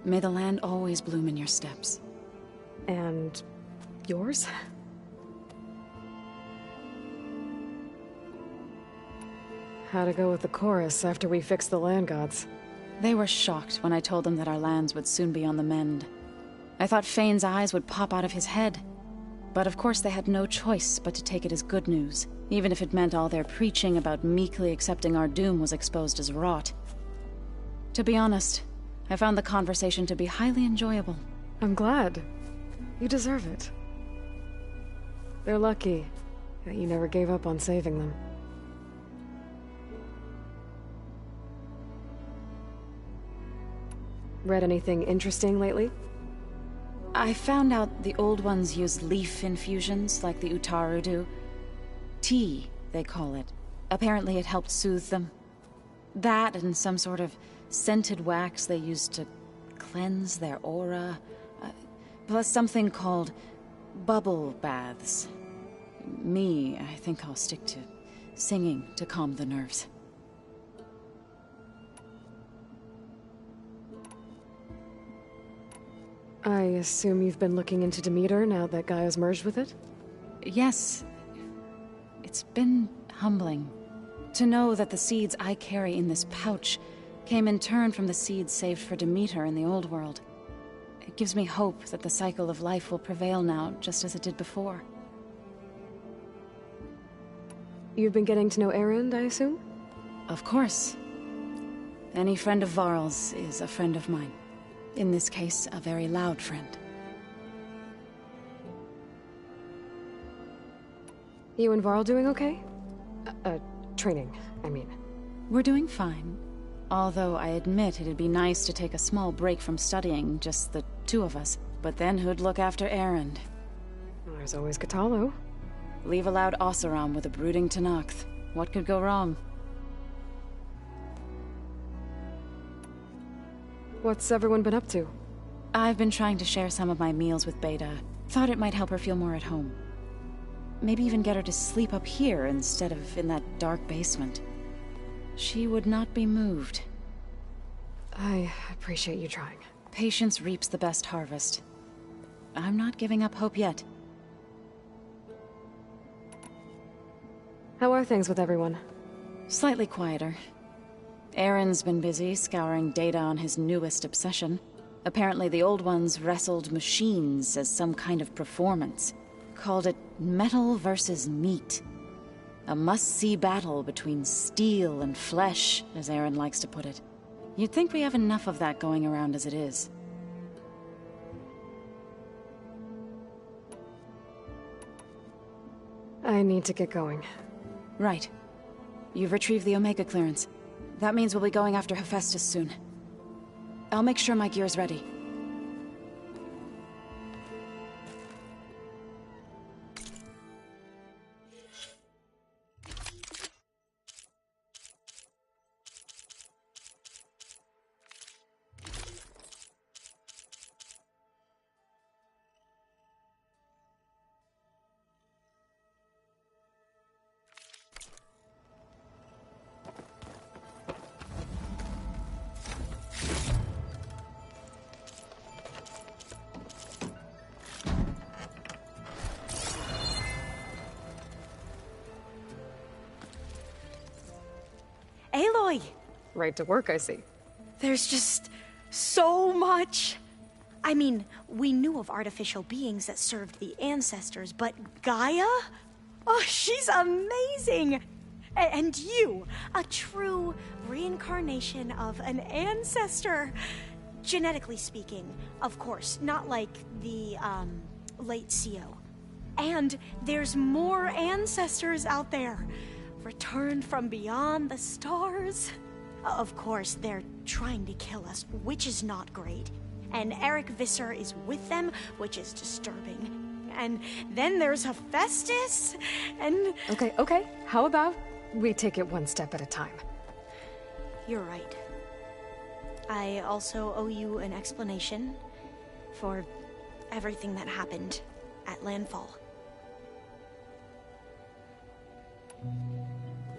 May the land always bloom in your steps. And yours? How'd it go with the chorus after we fixed the land gods? They were shocked when I told them that our lands would soon be on the mend. I thought Fane's eyes would pop out of his head. But of course they had no choice but to take it as good news, even if it meant all their preaching about meekly accepting our doom was exposed as rot. To be honest, I found the conversation to be highly enjoyable. I'm glad. You deserve it. They're lucky that you never gave up on saving them. Read anything interesting lately? I found out the Old Ones use leaf infusions like the Utaru do. Tea, they call it. Apparently it helped soothe them. That and some sort of scented wax they used to cleanse their aura. Plus something called bubble baths. I think I'll stick to singing to calm the nerves. I assume you've been looking into Demeter now that Gaia's merged with it? Yes. It's been humbling to know that the seeds I carry in this pouch came in turn from the seeds saved for Demeter in the old world. It gives me hope that the cycle of life will prevail now, just as it did before. You've been getting to know Erend, I assume? Of course. Any friend of Varl's is a friend of mine. In this case, a very loud friend. You and Varl doing okay? Training, I mean. We're doing fine. Although I admit it'd be nice to take a small break from studying, just the two of us. But then who'd look after Erend? There's always Kotallo. Leave allowed Oseram with a brooding Tenakth. What could go wrong? What's everyone been up to? I've been trying to share some of my meals with Beta. Thought it might help her feel more at home. Maybe even get her to sleep up here instead of in that dark basement. She would not be moved. I appreciate you trying. Patience reaps the best harvest. I'm not giving up hope yet. How are things with everyone? Slightly quieter. Aaron's been busy scouring data on his newest obsession. Apparently the old ones wrestled machines as some kind of performance. Called it metal versus meat. A must-see battle between steel and flesh, as Aaron likes to put it. You'd think we have enough of that going around as it is. I need to get going. Right. You've retrieved the Omega clearance. That means we'll be going after Hephaestus soon. I'll make sure my gear's ready. Aloy! Right to work, I see. There's just so much. I mean, we knew of artificial beings that served the ancestors, but Gaia? Oh, she's amazing! And you, a true reincarnation of an ancestor. Genetically speaking, of course, not like the, late CO. And there's more ancestors out there. Returned from beyond the stars. Of course, they're trying to kill us, which is not great. And Eric Visser is with them, which is disturbing. And then there's Hephaestus, and... Okay. How about we take it one step at a time? You're right. I also owe you an explanation for everything that happened at Landfall.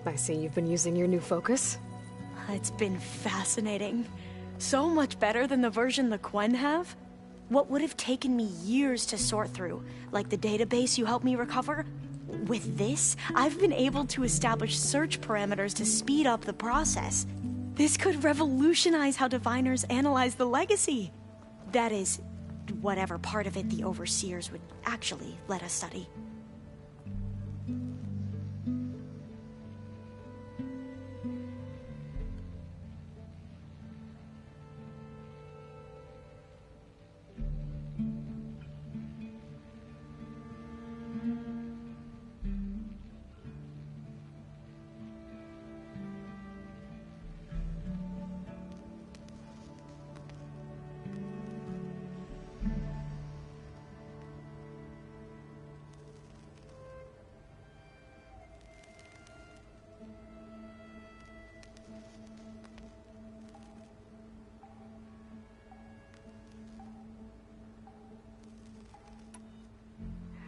I see you've been using your new focus. It's been fascinating. So much better than the version the Quen have. What would have taken me years to sort through, like the database you helped me recover, with this, I've been able to establish search parameters to speed up the process. This could revolutionize how diviners analyze the legacy. That is, whatever part of it the Overseers would actually let us study.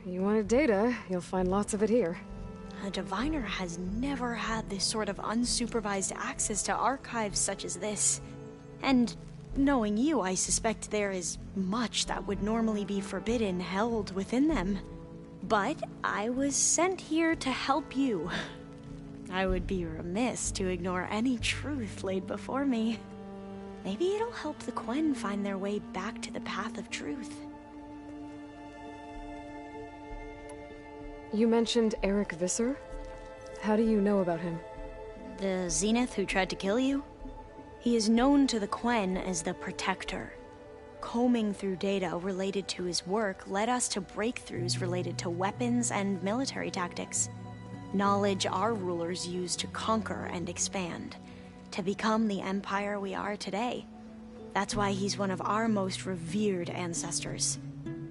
You wanted data, you'll find lots of it here. A diviner has never had this sort of unsupervised access to archives such as this. And knowing you, I suspect there is much that would normally be forbidden held within them. But I was sent here to help you. I would be remiss to ignore any truth laid before me. Maybe it'll help the Quen find their way back to the path of truth. You mentioned Eric Visser? How do you know about him? The Zenith who tried to kill you? He is known to the Quen as the Protector. Combing through data related to his work led us to breakthroughs related to weapons and military tactics. Knowledge our rulers use to conquer and expand. to become the empire we are today. That's why he's one of our most revered ancestors.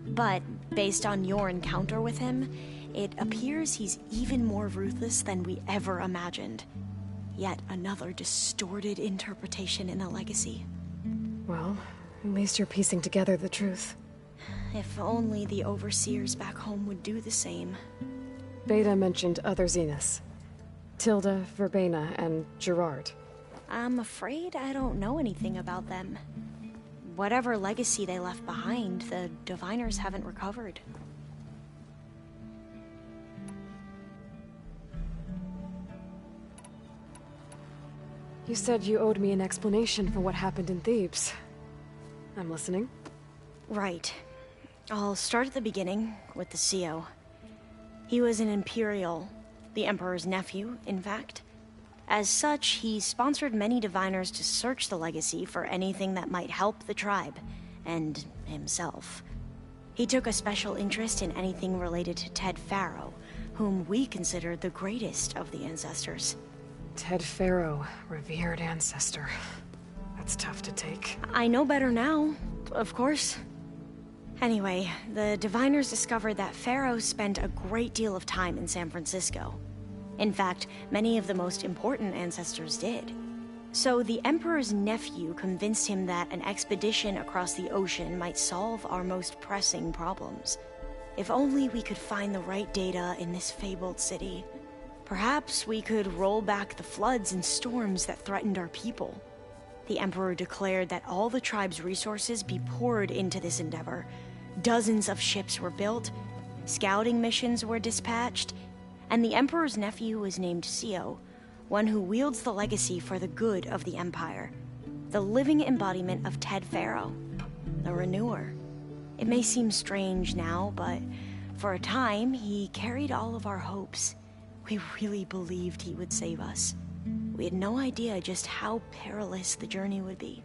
But based on your encounter with him, it appears he's even more ruthless than we ever imagined. Yet another distorted interpretation in the legacy. Well, at least you're piecing together the truth. If only the overseers back home would do the same. Beta mentioned other Zeniths. Tilda, Verbena, and Gerard. I'm afraid I don't know anything about them. Whatever legacy they left behind, the Diviners haven't recovered. You said you owed me an explanation for what happened in Thebes. I'm listening. Right. I'll start at the beginning, with the CEO. He was an Imperial, the Emperor's nephew, in fact. As such, he sponsored many Diviners to search the legacy for anything that might help the tribe, and himself. He took a special interest in anything related to Ted Faro, whom we consider the greatest of the ancestors. Ted Faro, revered ancestor. That's tough to take. I know better now, of course. Anyway, the Diviners discovered that Faro spent a great deal of time in San Francisco. In fact, many of the most important ancestors did. So the Emperor's nephew convinced him that an expedition across the ocean might solve our most pressing problems. If only we could find the right data in this fabled city. Perhaps we could roll back the floods and storms that threatened our people. The Emperor declared that all the tribe's resources be poured into this endeavor. Dozens of ships were built, scouting missions were dispatched, and the Emperor's nephew was named CEO, one who wields the legacy for the good of the Empire. The living embodiment of Ted Faro, the Renewer. It may seem strange now, but for a time, he carried all of our hopes. We really believed he would save us. We had no idea just how perilous the journey would be.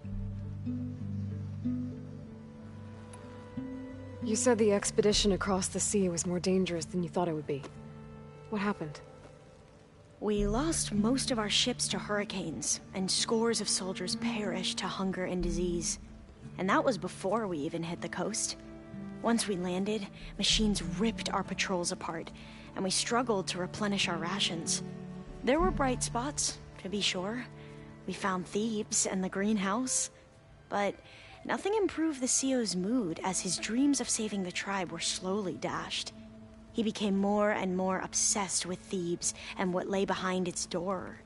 You said the expedition across the sea was more dangerous than you thought it would be. What happened? We lost most of our ships to hurricanes, and scores of soldiers perished to hunger and disease. And that was before we even hit the coast. Once we landed, machines ripped our patrols apart, and we struggled to replenish our rations. There were bright spots, to be sure. We found Thebes and the greenhouse, but nothing improved the CEO's mood as his dreams of saving the tribe were slowly dashed. He became more and more obsessed with Thebes and what lay behind its door,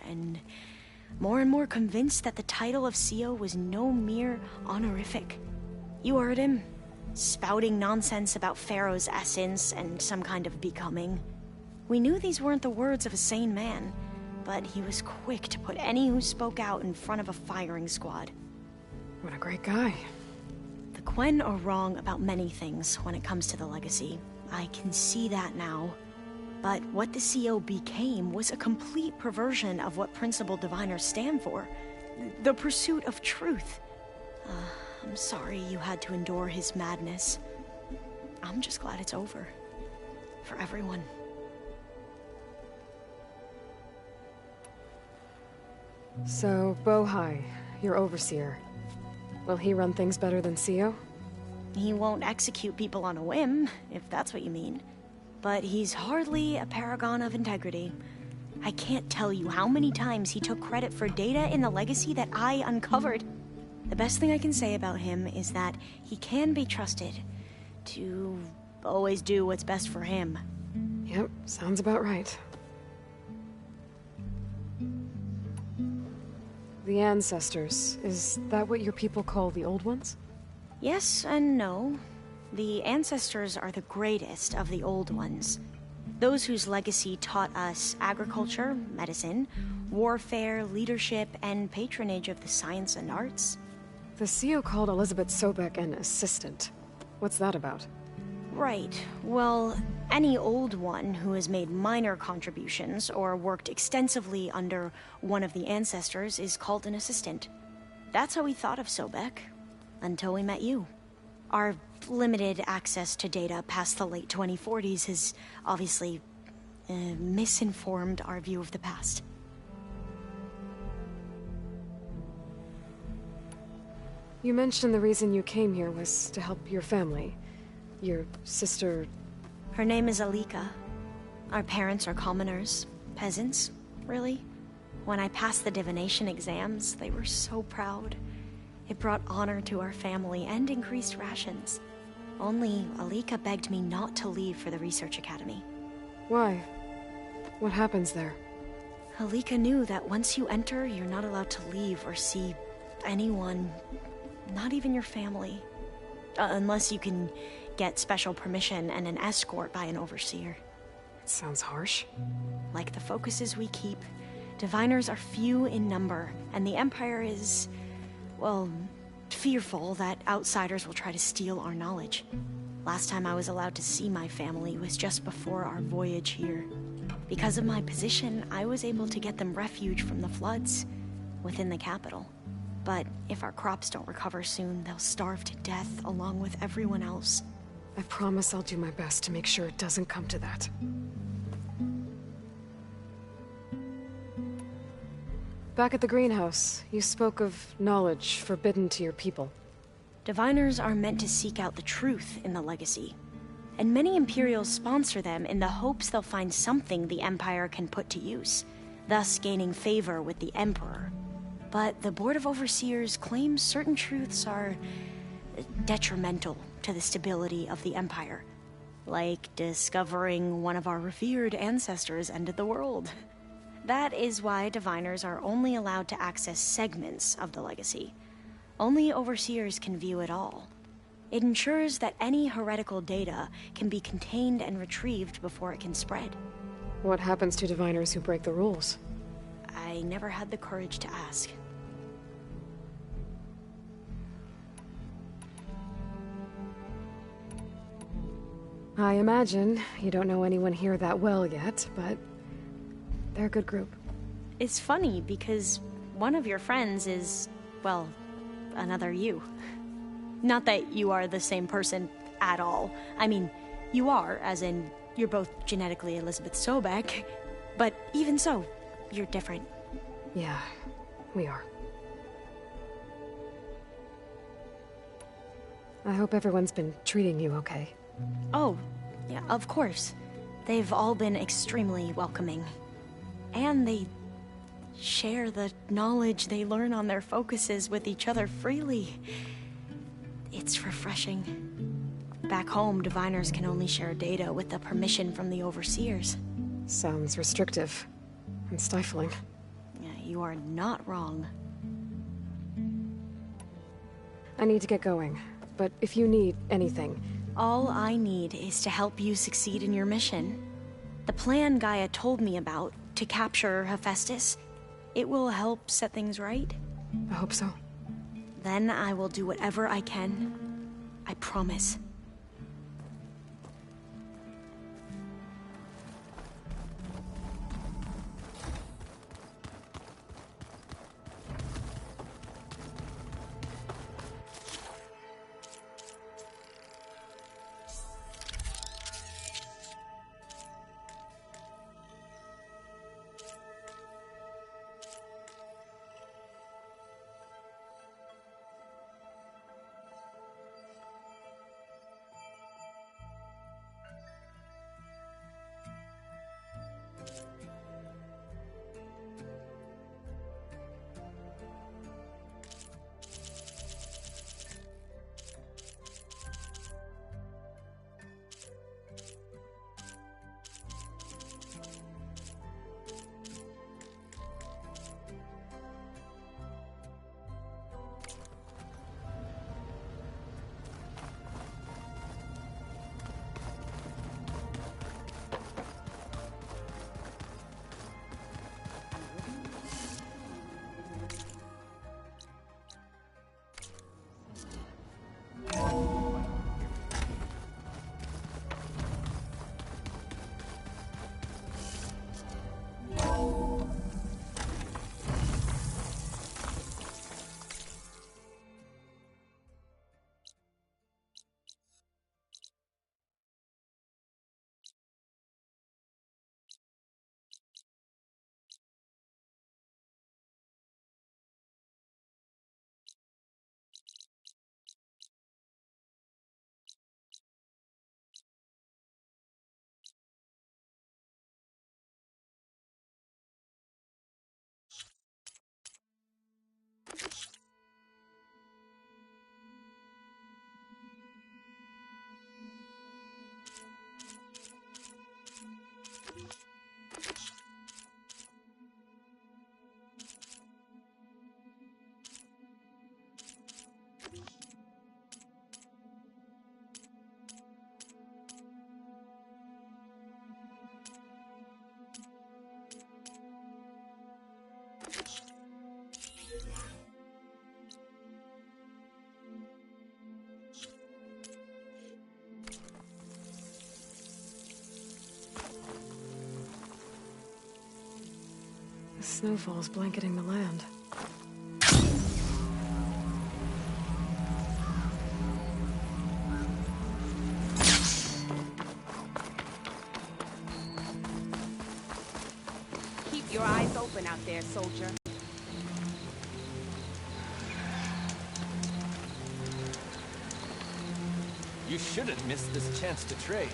and more convinced that the title of CEO was no mere honorific. You heard him, spouting nonsense about Pharaoh's essence and some kind of becoming. We knew these weren't the words of a sane man, but he was quick to put any who spoke out in front of a firing squad. What a great guy. The Quen are wrong about many things when it comes to the legacy. I can see that now. But what the CEO became was a complete perversion of what Principal Diviners stand for. The pursuit of truth. I'm sorry you had to endure his madness. I'm just glad it's over. For everyone. So, Bohai, your overseer. Will he run things better than CEO? He won't execute people on a whim, if that's what you mean. But he's hardly a paragon of integrity. I can't tell you how many times he took credit for data in the legacy that I uncovered. The best thing I can say about him is that he can be trusted to always do what's best for him. Yep, sounds about right. The Ancestors, is that what your people call the Old Ones? Yes and no. The Ancestors are the greatest of the Old Ones. Those whose legacy taught us agriculture, medicine, warfare, leadership, and patronage of the science and arts. The CEO called Elizabeth Sobek an assistant. What's that about? Right. Well, any Old One who has made minor contributions or worked extensively under one of the Ancestors is called an assistant. That's how we thought of Sobek. Until we met you. Our limited access to data past the late 2040s has obviously misinformed our view of the past. You mentioned the reason you came here was to help your family. Your sister... Her name is Alika. Our parents are commoners. Peasants, really. When I passed the divination exams, they were so proud. It brought honor to our family and increased rations. Only Alika begged me not to leave for the research academy. Why? What happens there? Alika knew that once you enter, you're not allowed to leave or see anyone, not even your family. Unless you can get special permission and an escort by an overseer. It sounds harsh. Like the focuses we keep, diviners are few in number, and the Empire is, well, fearful that outsiders will try to steal our knowledge. Last time I was allowed to see my family was just before our voyage here. Because of my position, I was able to get them refuge from the floods within the capital. But if our crops don't recover soon, they'll starve to death along with everyone else. I promise I'll do my best to make sure it doesn't come to that. Back at the greenhouse, you spoke of knowledge forbidden to your people. Diviners are meant to seek out the truth in the legacy. And many Imperials sponsor them in the hopes they'll find something the Empire can put to use, thus gaining favor with the Emperor. But the Board of Overseers claims certain truths are detrimental to the stability of the Empire. Like discovering one of our revered ancestors ended the world. That is why diviners are only allowed to access segments of the legacy. Only Overseers can view it all. It ensures that any heretical data can be contained and retrieved before it can spread. What happens to diviners who break the rules? I never had the courage to ask. I imagine you don't know anyone here that well yet, but they're a good group. It's funny because one of your friends is, well, another you. Not that you are the same person at all. I mean, you are, as in, you're both genetically Elizabeth Sobek, but even so, you're different. Yeah, we are. I hope everyone's been treating you okay. Oh, yeah, of course. They've all been extremely welcoming. And they share the knowledge they learn on their focuses with each other freely. It's refreshing. Back home, diviners can only share data with the permission from the Overseers. Sounds restrictive and stifling. Yeah, you are not wrong. I need to get going, but if you need anything... All I need is to help you succeed in your mission. The plan Gaia told me about, to capture Hephaestus, it will help set things right. I hope so. Then I will do whatever I can. I promise. snowfalls blanketing the land. Keep your eyes open out there, soldier. You shouldn't miss this chance to trade.